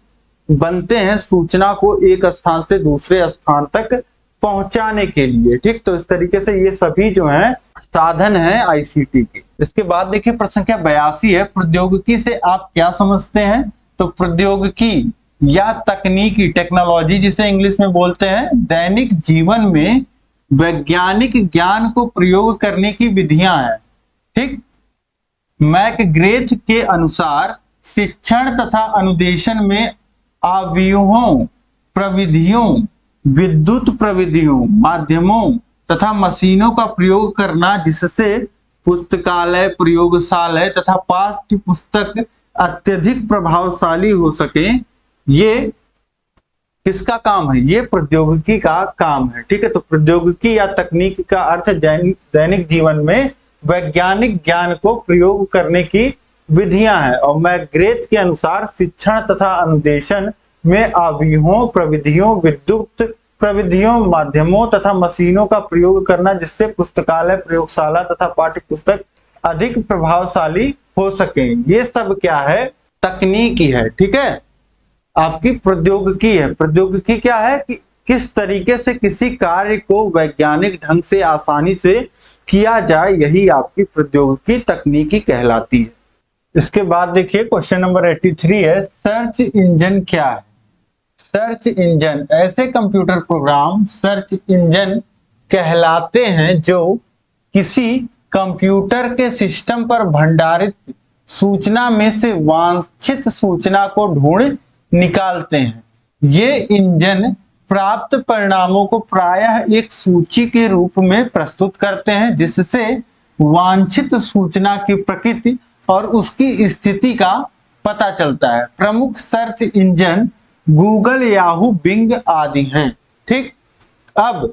बनते हैं सूचना को एक स्थान से दूसरे स्थान तक पहुंचाने के लिए। ठीक, तो इस तरीके से ये सभी जो हैं साधन हैं ICT के। इसके बाद देखिए प्रश्न क्या 82 है, प्रौद्योगिकी से आप क्या समझते हैं? तो प्रौद्योगिकी या तकनीकी, टेक्नोलॉजी जिसे इंग्लिश में बोलते हैं, दैनिक जीवन में वैज्ञानिक ज्ञान को प्रयोग करने की विधियां हैं। ठीक, मैकग्रेथ के अनुसार शिक्षण तथा अनुदेशन में अवयवों, प्रविधियों, विद्युत प्रविधियों, माध्यमों तथा मशीनों का प्रयोग करना जिससे पुस्तकालय, प्रयोगशाला तथा पाठ्य पुस्तक अत्यधिक प्रभावशाली हो सके, ये किसका काम है? ये प्रौद्योगिकी का काम है। ठीक है, तो प्रौद्योगिकी या तकनीक का अर्थ दैनिक जीवन में वैज्ञानिक ज्ञान को प्रयोग करने की विधियां हैं। और मैकग्रेथ के अनुसार शिक्षण तथा अनुदेशन में अवयवों, प्रविधियों, विद्युत प्रविधियों, माध्यमों तथा मशीनों का प्रयोग करना जिससे पुस्तकालय, प्रयोगशाला तथा पाठ्य पुस्तक अधिक प्रभावशाली हो सके, ये सब क्या है? तकनीकी है। ठीक है, आपकी प्रौद्योगिकी है। प्रौद्योगिकी क्या है कि किस तरीके से किसी कार्य को वैज्ञानिक ढंग से आसानी से किया जाए, यही आपकी प्रौद्योगिकी तकनीकी कहलाती है। इसके बाद देखिए क्वेश्चन नंबर 83 है, सर्च इंजन क्या है? सर्च इंजन ऐसे कंप्यूटर प्रोग्राम सर्च इंजन कहलाते हैं जो किसी कंप्यूटर के सिस्टम पर भंडारित सूचना में से वांछित सूचना को ढूंढ निकालते हैं। ये इंजन प्राप्त परिणामों को प्रायः एक सूची के रूप में प्रस्तुत करते हैं जिससे वांछित सूचना की प्रकृति और उसकी स्थिति का पता चलता है। प्रमुख search engine Google, Yahoo, Bing आदि हैं। ठीक, अब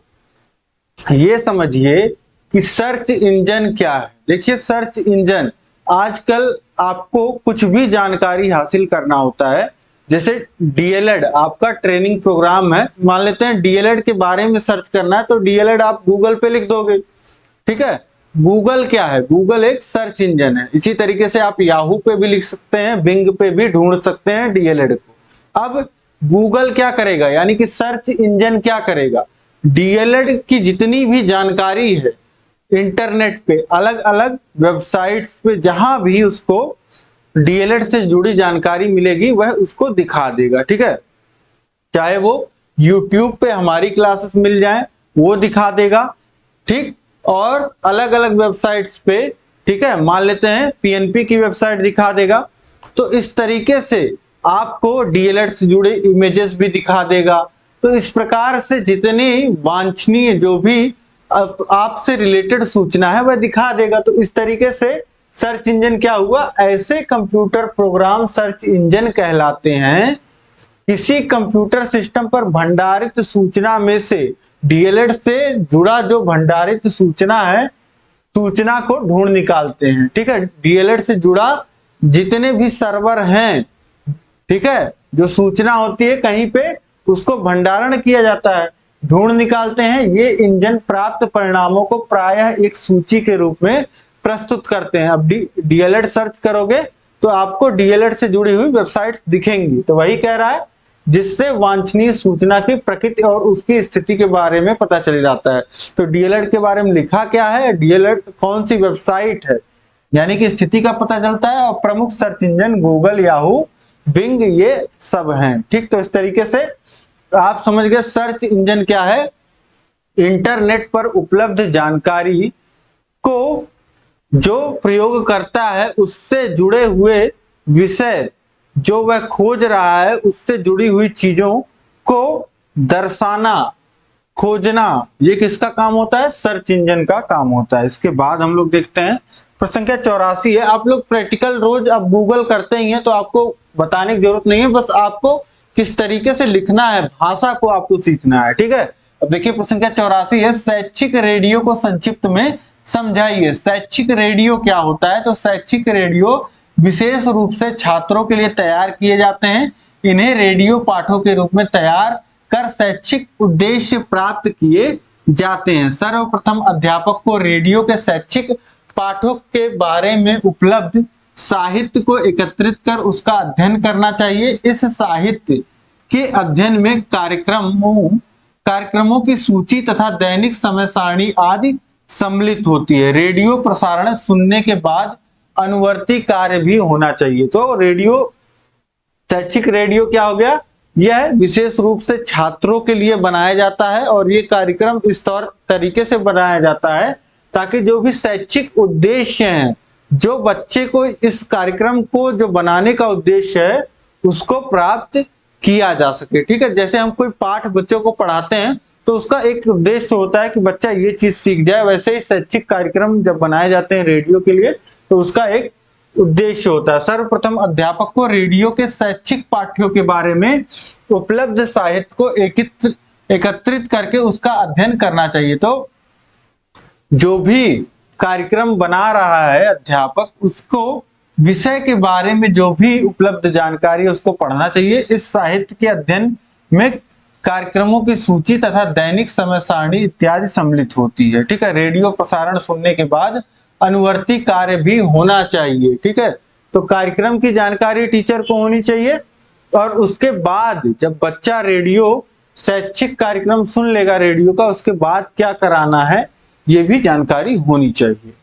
ये समझिए कि सर्च इंजन क्या है। देखिए सर्च इंजन, आजकल आपको कुछ भी जानकारी हासिल करना होता है, जैसे डीएलएड आपका ट्रेनिंग प्रोग्राम है, मान लेते हैं डीएलएड के बारे में सर्च करना है तो डीएलएड आप गूगल पे लिख दोगे। ठीक है, गूगल क्या है? गूगल एक सर्च इंजन है। इसी तरीके से आप याहू पे भी लिख सकते हैं, बिंग पे भी ढूंढ सकते हैं डीएलएड को। अब गूगल क्या करेगा, यानी कि सर्च इंजन क्या करेगा? डीएलएड की जितनी भी जानकारी है इंटरनेट पे, अलग अलग वेबसाइट्स पे, जहां भी उसको डीएलएड से जुड़ी जानकारी मिलेगी वह उसको दिखा देगा। ठीक है, चाहे वो यूट्यूब पे हमारी क्लासेस मिल जाए वो दिखा देगा। ठीक, और अलग अलग वेबसाइट्स पे, ठीक है, मान लेते हैं पीएनपी की वेबसाइट दिखा देगा। तो इस तरीके से आपको डीएलएड से जुड़े इमेजेस भी दिखा देगा। तो इस प्रकार से जितनी वांछनीय जो भी आपसे रिलेटेड सूचना है वह दिखा देगा। तो इस तरीके से सर्च इंजन क्या हुआ? ऐसे कंप्यूटर प्रोग्राम सर्च इंजन कहलाते हैं किसी कंप्यूटर सिस्टम पर भंडारित सूचना में से डीएलएड से जुड़ा जो भंडारित सूचना है, सूचना को ढूंढ निकालते हैं। ठीक है, डीएलएड से जुड़ा जितने भी सर्वर हैं, ठीक है, जो सूचना होती है कहीं पे उसको भंडारण किया जाता है, ढूंढ निकालते हैं। ये इंजन प्राप्त परिणामों को प्रायः एक सूची के रूप में प्रस्तुत करते हैं। अब डीएलएड सर्च करोगे तो आपको डीएलएड से जुड़ी हुई वेबसाइट दिखेंगी। तो वही कह रहा है जिससे वांछनीय सूचना की प्रकृति और उसकी स्थिति के बारे में पता चल जाता है। तो डीएलएड के बारे में लिखा क्या है? डीएलएड कौन सी वेबसाइट है, यानी कि स्थिति का पता चलता है। और प्रमुख search engine Google, Yahoo, Bing ये सब हैं। ठीक, तो इस तरीके से आप समझ गए सर्च इंजन क्या है? इंटरनेट पर उपलब्ध जानकारी को जो प्रयोग करता है उससे जुड़े हुए विषय जो वह खोज रहा है उससे जुड़ी हुई चीजों को दर्शाना, खोजना, ये किसका काम होता है? सर्च इंजन का काम होता है। इसके बाद हम लोग देखते हैं प्रश्न संख्या 84 है। आप लोग प्रैक्टिकल रोज अब गूगल करते ही हैं तो आपको बताने की जरूरत नहीं है, बस आपको किस तरीके से लिखना है, भाषा को आपको सीखना है। ठीक है, अब देखिए प्रश्न संख्या 84 है, शैक्षिक रेडियो को संक्षिप्त में समझाइए। शैक्षिक रेडियो क्या होता है? तो शैक्षिक रेडियो विशेष रूप से छात्रों के लिए तैयार किए जाते हैं। इन्हें रेडियो पाठों के रूप में तैयार कर शैक्षिक उद्देश्य प्राप्त किए जाते हैं। सर्वप्रथम अध्यापक को रेडियो के शैक्षिक पाठों के बारे में उपलब्ध साहित्य को एकत्रित कर उसका अध्ययन करना चाहिए। इस साहित्य के अध्ययन में कार्यक्रमों की सूची तथा दैनिक समय सारणी आदि सम्मिलित होती है। रेडियो प्रसारण सुनने के बाद अनुवर्ती कार्य भी होना चाहिए। तो रेडियो, शैक्षिक रेडियो क्या हो गया? यह विशेष रूप से छात्रों के लिए बनाया जाता है और ये कार्यक्रम इस तरीके से बनाया जाता है ताकि जो भी शैक्षिक उद्देश्य हैं जो बच्चे को इस कार्यक्रम को जो बनाने का उद्देश्य है उसको प्राप्त किया जा सके। ठीक है, जैसे हम कोई पाठ बच्चों को पढ़ाते हैं तो उसका एक उद्देश्य होता है कि बच्चा ये चीज सीख जाए, वैसे ही शैक्षिक कार्यक्रम जब बनाए जाते हैं रेडियो के लिए तो उसका एक उद्देश्य होता है। सर्वप्रथम अध्यापक को रेडियो के शैक्षिक पाठ्यों के बारे में उपलब्ध साहित्य को एकत्रित करके उसका अध्ययन करना चाहिए। तो जो भी कार्यक्रम बना रहा है अध्यापक, उसको विषय के बारे में जो भी उपलब्ध जानकारी है उसको पढ़ना चाहिए। इस साहित्य के अध्ययन में कार्यक्रमों की सूची तथा दैनिक समय सारणी इत्यादि सम्मिलित होती है। ठीक है, रेडियो प्रसारण सुनने के बाद अनुवर्ती कार्य भी होना चाहिए। ठीक है, तो कार्यक्रम की जानकारी टीचर को होनी चाहिए और उसके बाद जब बच्चा रेडियो शैक्षिक कार्यक्रम सुन लेगा रेडियो का, उसके बाद क्या कराना है ये भी जानकारी होनी चाहिए।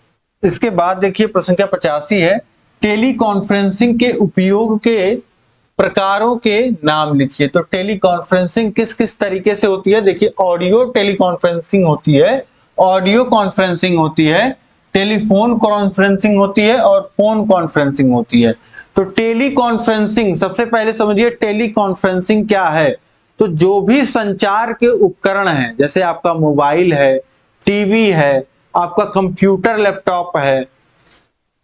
इसके बाद देखिए प्रश्न संख्या 85 है, टेली कॉन्फ्रेंसिंग के उपयोग के प्रकारों के नाम लिखिए। तो टेली कॉन्फ्रेंसिंग किस किस तरीके से होती है? देखिए ऑडियो टेली कॉन्फ्रेंसिंग होती है, ऑडियो कॉन्फ्रेंसिंग होती है, टेलीफोन कॉन्फ्रेंसिंग होती है और फोन कॉन्फ्रेंसिंग होती है। तो टेली कॉन्फ्रेंसिंग, सबसे पहले समझिए टेली कॉन्फ्रेंसिंग क्या है। तो जो भी संचार के उपकरण हैं, जैसे आपका मोबाइल है, टीवी है, आपका कंप्यूटर लैपटॉप है,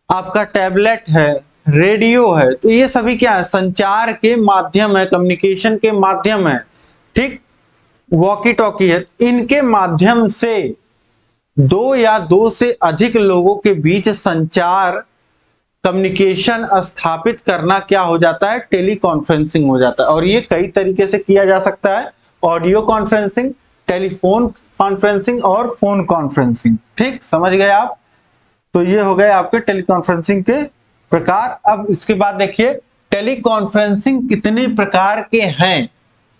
आपका टैबलेट है, रेडियो है, तो ये सभी क्या है? संचार के माध्यम है, कम्युनिकेशन के माध्यम है। ठीक, वॉकी टॉकी है, इनके माध्यम से दो या दो से अधिक लोगों के बीच संचार कम्युनिकेशन स्थापित करना क्या हो जाता है? टेली कॉन्फ्रेंसिंग हो जाता है। और ये कई तरीके से किया जा सकता है, ऑडियो कॉन्फ्रेंसिंग, टेलीफोन कॉन्फ्रेंसिंग और फोन कॉन्फ्रेंसिंग। ठीक, समझ गए आप? तो ये हो गए आपके टेलीकॉन्फ्रेंसिंग के प्रकार। अब इसके बाद देखिए टेलीकॉन्फ्रेंसिंग कितने प्रकार के हैं।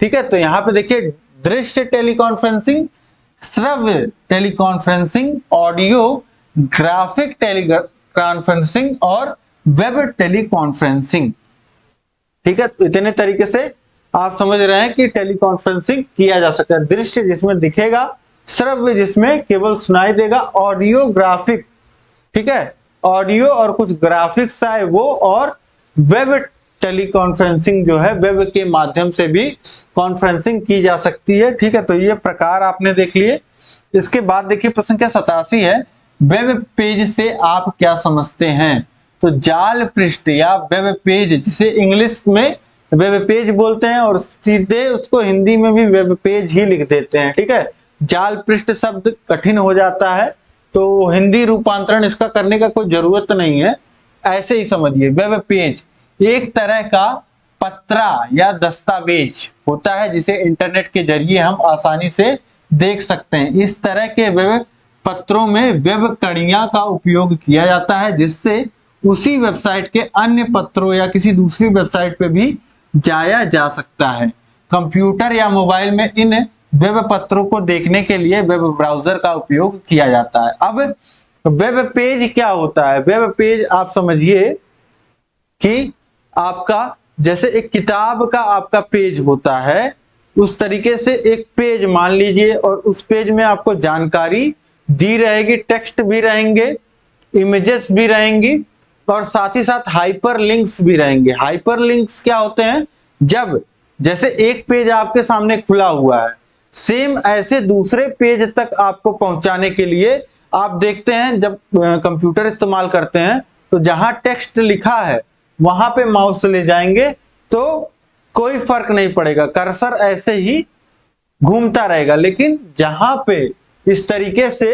ठीक है, तो यहां पे देखिए दृश्य टेलीकॉन्फ्रेंसिंग, श्रव्य टेलीकॉन्फ्रेंसिंग, ऑडियो ग्राफिक टेलीकॉन्फ्रेंसिंग और वेब टेलीकॉन्फ्रेंसिंग। ठीक है, तो इतने तरीके से आप समझ रहे हैं कि टेलीकॉन्फ्रेंसिंग किया जा सकता है। दृश्य जिसमें दिखेगा, श्रव्य जिसमें केवल सुनाई देगा, ऑडियो ग्राफिक, ठीक है, ऑडियो और कुछ ग्राफिक्स आए वो, और वेब टेलीकॉन्फ्रेंसिंग जो है वेब के माध्यम से भी कॉन्फ्रेंसिंग की जा सकती है। ठीक है, तो ये प्रकार आपने देख लिए। इसके बाद देखिए प्रश्न संख्या 87 है, वेब पेज से आप क्या समझते हैं? तो जाल पृष्ठ या वेब पेज, जिसे इंग्लिश में वेब पेज बोलते हैं और सीधे उसको हिंदी में भी वेब पेज ही लिख देते हैं। ठीक है, जाल पृष्ठ शब्द कठिन हो जाता है तो हिंदी रूपांतरण इसका करने का कोई जरूरत नहीं है, ऐसे ही समझिए। वेब पेज एक तरह का पत्रा या दस्तावेज होता है जिसे इंटरनेट के जरिए हम आसानी से देख सकते हैं। इस तरह के वेब पत्रों में वेब कड़ियां का उपयोग किया जाता है, जिससे उसी वेबसाइट के अन्य पत्रों या किसी दूसरी वेबसाइट पे भी जाया जा सकता है। कंप्यूटर या मोबाइल में इन वेब पत्रों को देखने के लिए वेब ब्राउजर का उपयोग किया जाता है। अब वेब पेज क्या होता है? वेब पेज आप समझिए कि आपका जैसे एक किताब का आपका पेज होता है, उस तरीके से एक पेज मान लीजिए, और उस पेज में आपको जानकारी दी रहेगी, टेक्स्ट भी रहेंगे, इमेजेस भी रहेंगी और साथ ही साथ हाइपर लिंक्स भी रहेंगे। हाइपर लिंक्स क्या होते हैं? जब जैसे एक पेज आपके सामने खुला हुआ है, सेम ऐसे दूसरे पेज तक आपको पहुंचाने के लिए आप देखते हैं जब कंप्यूटर इस्तेमाल करते हैं तो जहां टेक्स्ट लिखा है वहां पे माउस ले जाएंगे तो कोई फर्क नहीं पड़ेगा, कर्सर ऐसे ही घूमता रहेगा। लेकिन जहां पे इस तरीके से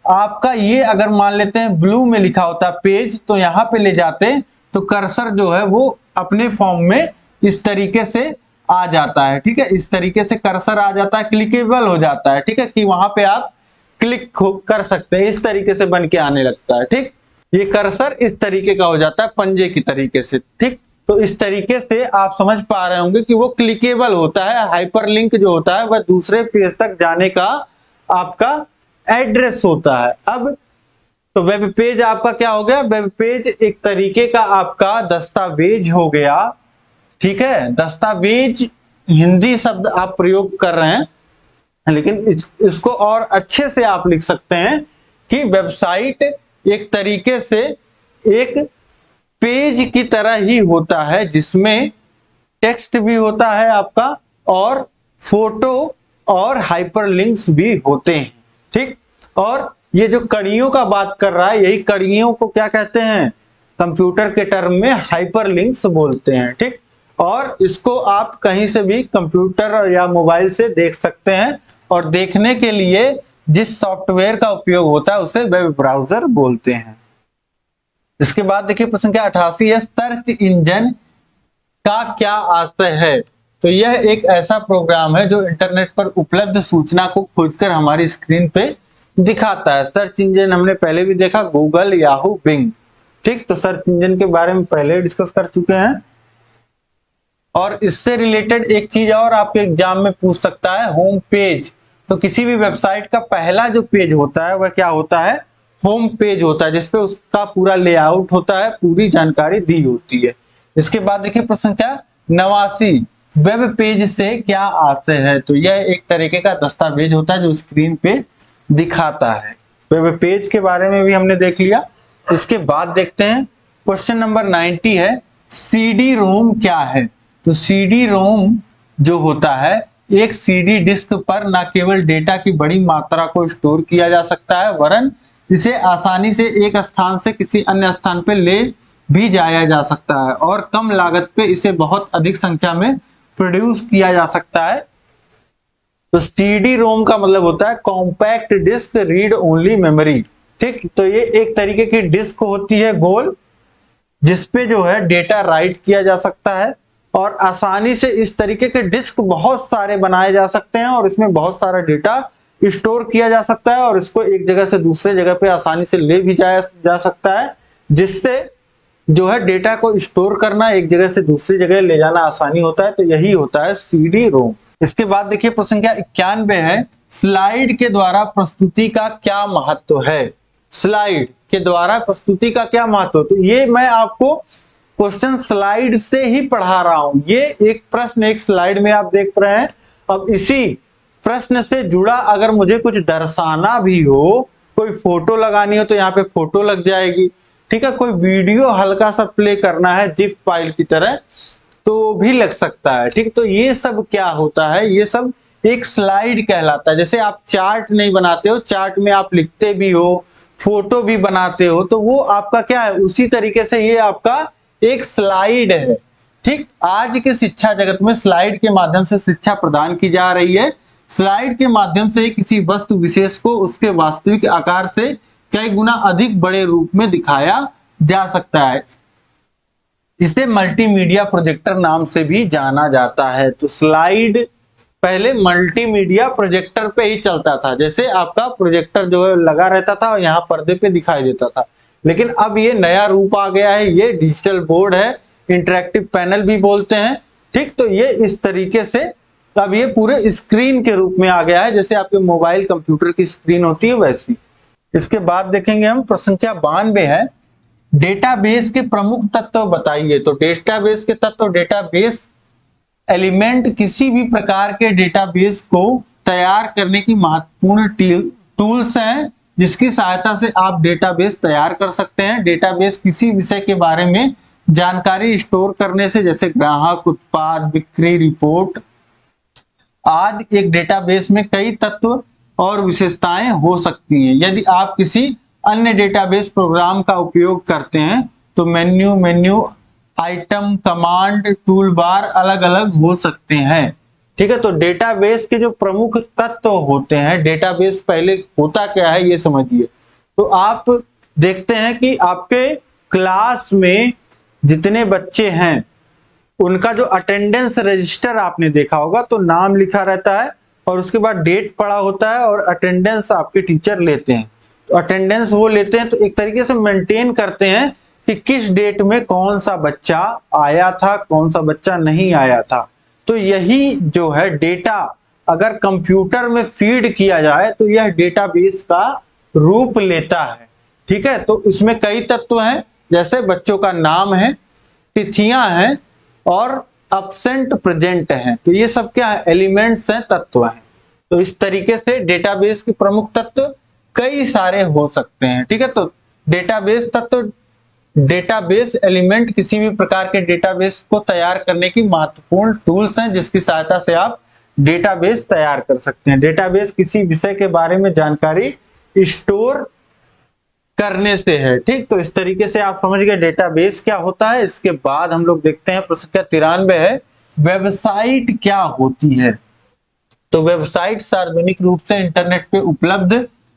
आपका ये अगर मान लेते हैं ब्लू में लिखा होता पेज, तो यहां पे ले जाते तो कर्सर जो है वो अपने फॉर्म में इस तरीके से आ जाता है। ठीक है, इस तरीके से कर्सर आ जाता है, क्लिकेबल हो जाता है। ठीक है, कि वहां पे आप क्लिक कर सकते हैं, इस तरीके से बन के आने लगता है। ठीक, ये कर्सर इस तरीके का हो जाता है, पंजे की तरीके से। ठीक, तो इस तरीके से आप समझ पा रहे होंगे कि वो क्लिकेबल होता है। हाइपरलिंक जो होता है वह दूसरे पेज तक जाने का आपका एड्रेस होता है। अब तो वेब पेज आपका क्या हो गया? वेब पेज एक तरीके का आपका दस्तावेज हो गया। ठीक है, दस्तावेज हिंदी शब्द आप प्रयोग कर रहे हैं, लेकिन इसको और अच्छे से आप लिख सकते हैं कि वेबसाइट एक तरीके से एक पेज की तरह ही होता है जिसमें टेक्स्ट भी होता है आपका और फोटो और हाइपरलिंक्स भी होते हैं। ठीक, और ये जो कड़ियों का बात कर रहा है, यही कड़ियों को क्या कहते हैं, कंप्यूटर के टर्म में हाइपरलिंक्स बोलते हैं। ठीक, और इसको आप कहीं से भी कंप्यूटर या मोबाइल से देख सकते हैं और देखने के लिए जिस सॉफ्टवेयर का उपयोग होता है उसे वेब ब्राउजर बोलते हैं। इसके बाद देखिए प्रश्न क्या 88 है, सर्च इंजन का क्या आशय है। तो यह एक ऐसा प्रोग्राम है जो इंटरनेट पर उपलब्ध सूचना को खोजकर हमारी स्क्रीन पे दिखाता है। सर्च इंजन हमने पहले भी देखा, गूगल, याहू, बिंग। ठीक, तो सर्च इंजन के बारे में पहले डिस्कस कर चुके हैं। और इससे रिलेटेड एक चीज और आपके एग्जाम में पूछ सकता है, होम पेज। तो किसी भी वेबसाइट का पहला जो पेज होता है वह क्या होता है, होम पेज होता है, जिसपे उसका पूरा लेआउट होता है, पूरी जानकारी दी होती है। इसके बाद देखिए प्रश्न क्या 89, वेब पेज से क्या आशय है। तो यह एक तरीके का दस्तावेज होता है जो स्क्रीन पे दिखाता है। वेब पेज के बारे में भी हमने देख लिया। इसके बाद देखते हैं क्वेश्चन नंबर 90 है, सीडी रोम क्या है। तो सीडी रोम जो होता है, एक सीडी डिस्क पर न केवल डेटा की बड़ी मात्रा को स्टोर किया जा सकता है वरन इसे आसानी से एक स्थान से किसी अन्य स्थान पर ले भी जाया जा सकता है और कम लागत पे इसे बहुत अधिक संख्या में प्रोड्यूस किया जा सकता है। तो सीडी रोम का मतलब होता है compact disc read only memory. ठीक, तो ये एक तरीके की डिस्क होती है गोल, जिसपे जो है डेटा राइट किया जा सकता है और आसानी से इस तरीके के डिस्क बहुत सारे बनाए जा सकते हैं और इसमें बहुत सारा डेटा स्टोर किया जा सकता है और इसको एक जगह से दूसरे जगह पे आसानी से ले भी जाया जा सकता है, जिससे जो है डेटा को स्टोर करना, एक जगह से दूसरी जगह ले जाना आसानी होता है। तो यही होता है सीडी रोम। इसके बाद देखिए प्रश्न क्या 91 है, स्लाइड के द्वारा प्रस्तुति का क्या महत्व है। स्लाइड के द्वारा प्रस्तुति का क्या महत्व, तो ये मैं आपको क्वेश्चन स्लाइड से ही पढ़ा रहा हूं। ये एक प्रश्न एक स्लाइड में आप देख रहे हैं। अब इसी प्रश्न से जुड़ा अगर मुझे कुछ दर्शाना भी हो, कोई फोटो लगानी हो तो यहाँ पे फोटो लग जाएगी। ठीक है, कोई वीडियो हल्का सा प्ले करना है जिप फाइल की तरह तो भी लग सकता है। ठीक, तो ये सब क्या होता है, ये सब एक स्लाइड कहलाता है। जैसे आप चार्ट नहीं बनाते हो, चार्ट में आप लिखते भी हो, फोटो भी बनाते हो, तो वो आपका क्या है, उसी तरीके से ये आपका एक स्लाइड है। ठीक, आज के शिक्षा जगत में स्लाइड के माध्यम से शिक्षा प्रदान की जा रही है। स्लाइड के माध्यम से किसी वस्तु विशेष को उसके वास्तविक आकार से कई गुना अधिक बड़े रूप में दिखाया जा सकता है। इसे मल्टीमीडिया प्रोजेक्टर नाम से भी जाना जाता है। तो स्लाइड पहले मल्टीमीडिया प्रोजेक्टर पे ही चलता था, जैसे आपका प्रोजेक्टर जो है लगा रहता था और यहाँ पर्दे पे दिखाई देता था, लेकिन अब ये नया रूप आ गया है, ये डिजिटल बोर्ड है, इंटरेक्टिव पैनल भी बोलते हैं। ठीक, तो ये इस तरीके से अब ये पूरे स्क्रीन के रूप में आ गया है, जैसे आपके मोबाइल कंप्यूटर की स्क्रीन होती है वैसी। इसके बाद देखेंगे हम प्रश्न संख्या 92 है, डेटाबेस के प्रमुख तत्व बताइए। तो डेटाबेस के तत्व, डेटाबेस एलिमेंट किसी भी प्रकार के डेटाबेस को तैयार करने की महत्वपूर्ण टूल्स हैं जिसकी सहायता से आप डेटाबेस तैयार कर सकते हैं। डेटाबेस किसी विषय के बारे में जानकारी स्टोर करने से, जैसे ग्राहक, उत्पाद, बिक्री रिपोर्ट आदि, एक डेटाबेस में कई तत्व और विशेषताएं हो सकती हैं। यदि आप किसी अन्य डेटाबेस प्रोग्राम का उपयोग करते हैं तो menu, item, command, tool bar अलग अलग हो सकते हैं। ठीक है, तो डेटाबेस के जो प्रमुख तत्व होते हैं, डेटाबेस पहले होता क्या है ये समझिए। तो आप देखते हैं कि आपके क्लास में जितने बच्चे हैं उनका जो अटेंडेंस रजिस्टर आपने देखा होगा, तो नाम लिखा रहता है और उसके बाद डेट पड़ा होता है और अटेंडेंस आपके टीचर लेते हैं। तो अटेंडेंस वो लेते हैं, तो एक तरीके से मेंटेन करते हैं कि किस डेट में कौन सा बच्चा आया था, कौन सा बच्चा नहीं आया था। तो यही जो है डेटा अगर कंप्यूटर में फीड किया जाए तो यह डेटाबेस का रूप लेता है। ठीक है, तो इसमें कई तत्व हैं, जैसे बच्चों का नाम है, तिथियां हैं और अब्सेंट प्रेजेंट हैं। तो ये सब क्या है, एलिमेंट्स हैं, तत्व हैं। तो इस तरीके से डेटाबेस के प्रमुख तत्व कई सारे हो सकते हैं। ठीक है, तो डेटाबेस तत्व डेटाबेस एलिमेंट किसी भी प्रकार के डेटाबेस को तैयार करने की महत्वपूर्ण टूल्स हैं जिसकी सहायता से आप डेटाबेस तैयार कर सकते हैं। डेटाबेस किसी विषय के बारे में जानकारी स्टोर करने से है। ठीक, तो इस तरीके से आप समझ गए डेटाबेस क्या होता है। इसके बाद हम लोग देखते हैं प्रश्न संख्या 93 है, वेबसाइट क्या होती है। तो वेबसाइट सार्वजनिक रूप से इंटरनेट पे उपलब्ध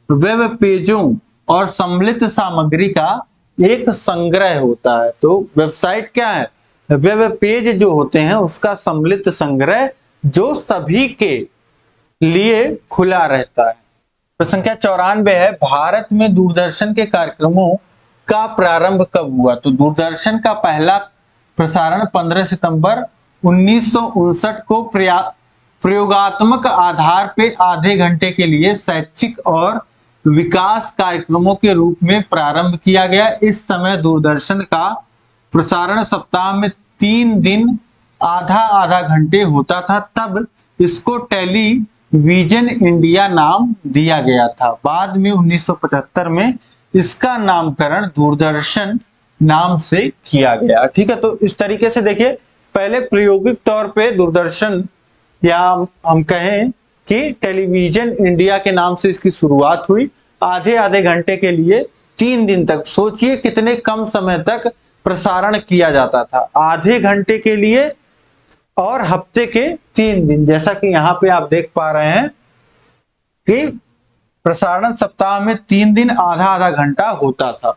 वेब पेजों और सम्मिलित सामग्री का एक संग्रह होता है। तो वेबसाइट क्या है, वेब पेज जो होते हैं उसका सम्मिलित संग्रह जो सभी के लिए खुला रहता है। प्रश्न संख्या 94 है, भारत में दूरदर्शन के कार्यक्रमों का प्रारंभ कब हुआ। तो दूरदर्शन का पहला प्रसारण 15 सितंबर 1959 को प्रयोगात्मक आधार पे आधे घंटे के लिए शैक्षिक और विकास कार्यक्रमों के रूप में प्रारंभ किया गया। इस समय दूरदर्शन का प्रसारण सप्ताह में 3 दिन आधा आधा घंटे होता था, तब इसको टेलीविजन इंडिया नाम दिया गया था। बाद में 1975 में इसका नामकरण दूरदर्शन नाम से किया गया। ठीक है, तो इस तरीके से देखिए, पहले प्रायोगिक तौर पे दूरदर्शन या हम कहें कि टेलीविजन इंडिया के नाम से इसकी शुरुआत हुई। आधे आधे घंटे के लिए 3 दिन तक, सोचिए कितने कम समय तक प्रसारण किया जाता था, आधे घंटे के लिए और हफ्ते के 3 दिन। जैसा कि यहाँ पे आप देख पा रहे हैं कि प्रसारण सप्ताह में 3 दिन आधा आधा घंटा होता था।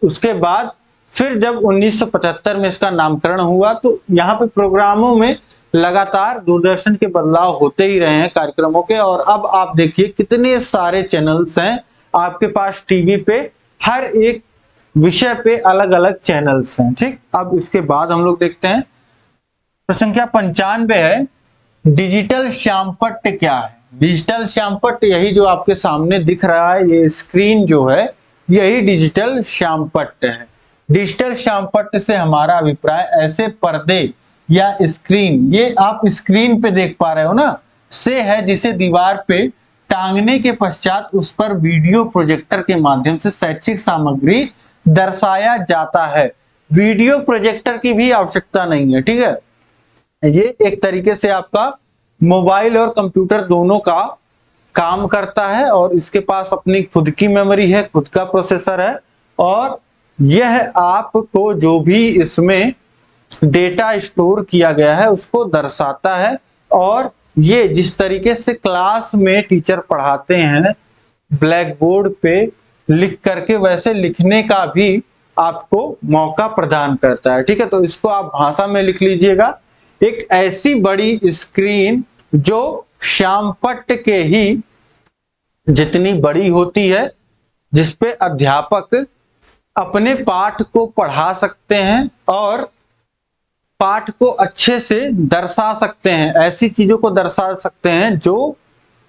उसके बाद फिर जब 1975 में इसका नामकरण हुआ तो यहाँ पे प्रोग्रामों में लगातार दूरदर्शन के बदलाव होते ही रहे हैं कार्यक्रमों के। और अब आप देखिए कितने सारे चैनल्स हैं आपके पास टीवी पे, हर एक विषय पे अलग अलग चैनल्स हैं। ठीक, अब इसके बाद हम लोग देखते हैं प्रश्न संख्या 95 है, डिजिटल श्यामपट्ट क्या है। डिजिटल श्यामपट्ट यही जो आपके सामने दिख रहा है, ये स्क्रीन जो है यही डिजिटल श्यामपट्ट है। डिजिटल श्यामपट्ट से हमारा अभिप्राय ऐसे पर्दे या स्क्रीन, ये आप स्क्रीन पे देख पा रहे हो ना, से है जिसे दीवार पे टांगने के पश्चात उस पर वीडियो प्रोजेक्टर के माध्यम से शैक्षिक सामग्री दर्शाया जाता है। वीडियो प्रोजेक्टर की भी आवश्यकता नहीं है। ठीक है, ये एक तरीके से आपका मोबाइल और कंप्यूटर दोनों का काम करता है और इसके पास अपनी खुद की मेमोरी है, खुद का प्रोसेसर है और यह आपको जो भी इसमें डेटा स्टोर किया गया है उसको दर्शाता है। और ये जिस तरीके से क्लास में टीचर पढ़ाते हैं ब्लैक बोर्ड पे लिख करके, वैसे लिखने का भी आपको मौका प्रदान करता है। ठीक है, तो इसको आप भाषा में लिख लीजिएगा, एक ऐसी बड़ी स्क्रीन जो श्यामपट्ट के ही जितनी बड़ी होती है, जिसपे अध्यापक अपने पाठ को पढ़ा सकते हैं और पाठ को अच्छे से दर्शा सकते हैं, ऐसी चीजों को दर्शा सकते हैं जो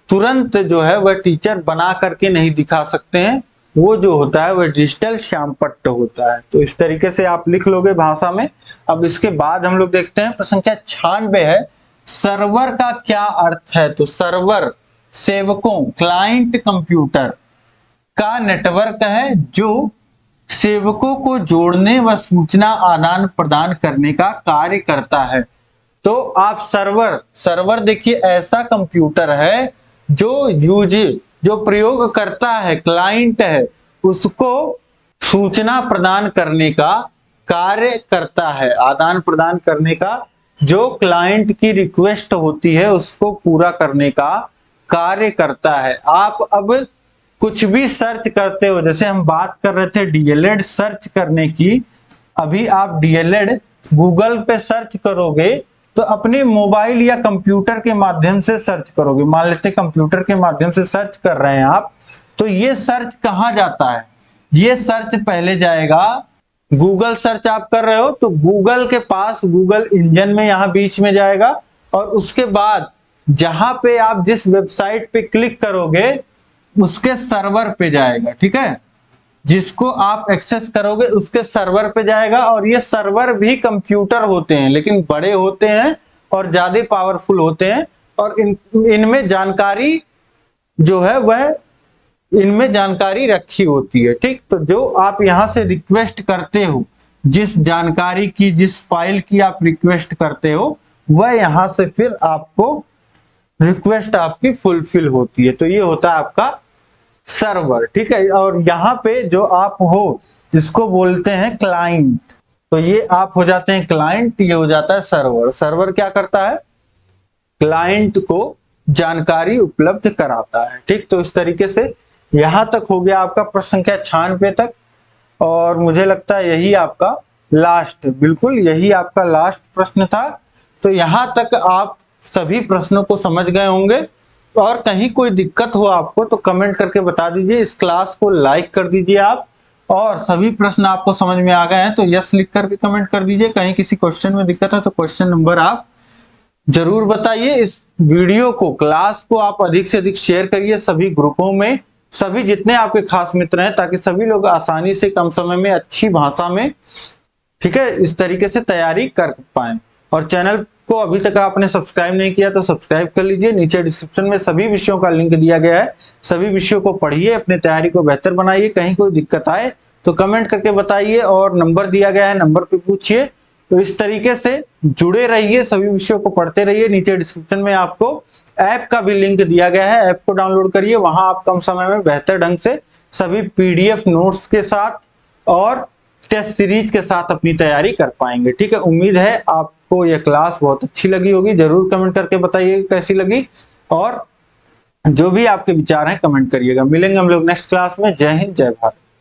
तुरंत जो है वह टीचर बना करके नहीं दिखा सकते हैं। वो जो होता है वह डिजिटल श्यामपट्ट होता है। तो इस तरीके से आप लिख लोगे भाषा में। अब इसके बाद हम लोग देखते हैं प्रश्न संख्या 96 है, सर्वर का क्या अर्थ है। तो सर्वर सेवकों, क्लाइंट कंप्यूटर का नेटवर्क है जो सेवकों को जोड़ने व सूचना आदान प्रदान करने का कार्य करता है। तो आप सर्वर देखिए ऐसा कंप्यूटर है जो प्रयोग करता है, क्लाइंट है, उसको सूचना प्रदान करने का कार्य करता है, आदान प्रदान करने का, जो क्लाइंट की रिक्वेस्ट होती है उसको पूरा करने का कार्य करता है। आप अब कुछ भी सर्च करते हो, जैसे हम बात कर रहे थे डीएलएड सर्च करने की, अभी आप डीएलएड गूगल पे सर्च करोगे तो अपने मोबाइल या कंप्यूटर के माध्यम से सर्च करोगे। मान लेते कंप्यूटर के माध्यम से सर्च कर रहे हैं आप, तो ये सर्च कहाँ जाता है, ये सर्च पहले जाएगा गूगल। सर्च आप कर रहे हो तो गूगल के पास गूगल इंजन में यहाँ बीच में जाएगा और उसके बाद जहां पे आप जिस वेबसाइट पे क्लिक करोगे उसके सर्वर पे जाएगा। ठीक है, जिसको आप एक्सेस करोगे उसके सर्वर पे जाएगा। और ये सर्वर भी कंप्यूटर होते हैं लेकिन बड़े होते हैं और ज्यादा पावरफुल होते हैं और इनमें जानकारी जो है वह इनमें जानकारी रखी होती है। ठीक, तो जो आप यहाँ से रिक्वेस्ट करते हो, जिस जानकारी की, जिस फाइल की आप रिक्वेस्ट करते हो, वह यहाँ से फिर आपको रिक्वेस्ट आपकी फुलफिल होती है। तो ये होता है आपका सर्वर। ठीक है, और यहाँ पे जो आप हो इसको बोलते हैं क्लाइंट। तो ये आप हो जाते हैं क्लाइंट, ये हो जाता है सर्वर। सर्वर क्या करता है? क्लाइंट को जानकारी उपलब्ध कराता है। ठीक, तो इस तरीके से यहां तक हो गया आपका प्रश्न संख्या 96 तक, और मुझे लगता है यही आपका लास्ट, बिल्कुल यही आपका लास्ट प्रश्न था। तो यहां तक आप सभी प्रश्नों को समझ गए होंगे, और कहीं कोई दिक्कत हो आपको तो कमेंट करके बता दीजिए। इस क्लास को लाइक कर दीजिए आप, और सभी प्रश्न आपको समझ में आ गए हैं तो यस लिख करके कमेंट कर दीजिए। कहीं किसी क्वेश्चन में दिक्कत है तो क्वेश्चन नंबर आप जरूर बताइए। इस वीडियो को, क्लास को आप अधिक से अधिक शेयर करिए सभी ग्रुपों में, सभी जितने आपके खास मित्र हैं, ताकि सभी लोग आसानी से कम समय में अच्छी भाषा में, ठीक है, इस तरीके से तैयारी कर पाए। और चैनल को अभी तक आपने सब्सक्राइब नहीं किया तो सब्सक्राइब कर लीजिए। नीचे डिस्क्रिप्शन में सभी विषयों का लिंक दिया गया है, सभी विषयों को पढ़िए, अपनी तैयारी को बेहतर बनाइए। कहीं कोई दिक्कत आए तो कमेंट करके बताइए, और नंबर दिया गया है, नंबर पे पूछिए। तो इस तरीके से जुड़े रहिए, सभी विषयों को पढ़ते रहिए। नीचे डिस्क्रिप्शन में आपको ऐप का भी लिंक दिया गया है, ऐप को डाउनलोड करिए। वहां आप कम समय में बेहतर ढंग से सभी पीडीएफ नोट्स के साथ और टेस्ट सीरीज के साथ अपनी तैयारी कर पाएंगे। ठीक है, उम्मीद है आपको यह क्लास बहुत अच्छी लगी होगी। जरूर कमेंट करके बताइए कैसी लगी, और जो भी आपके विचार हैं कमेंट करिएगा। मिलेंगे हम लोग नेक्स्ट क्लास में। जय हिंद, जय भारत।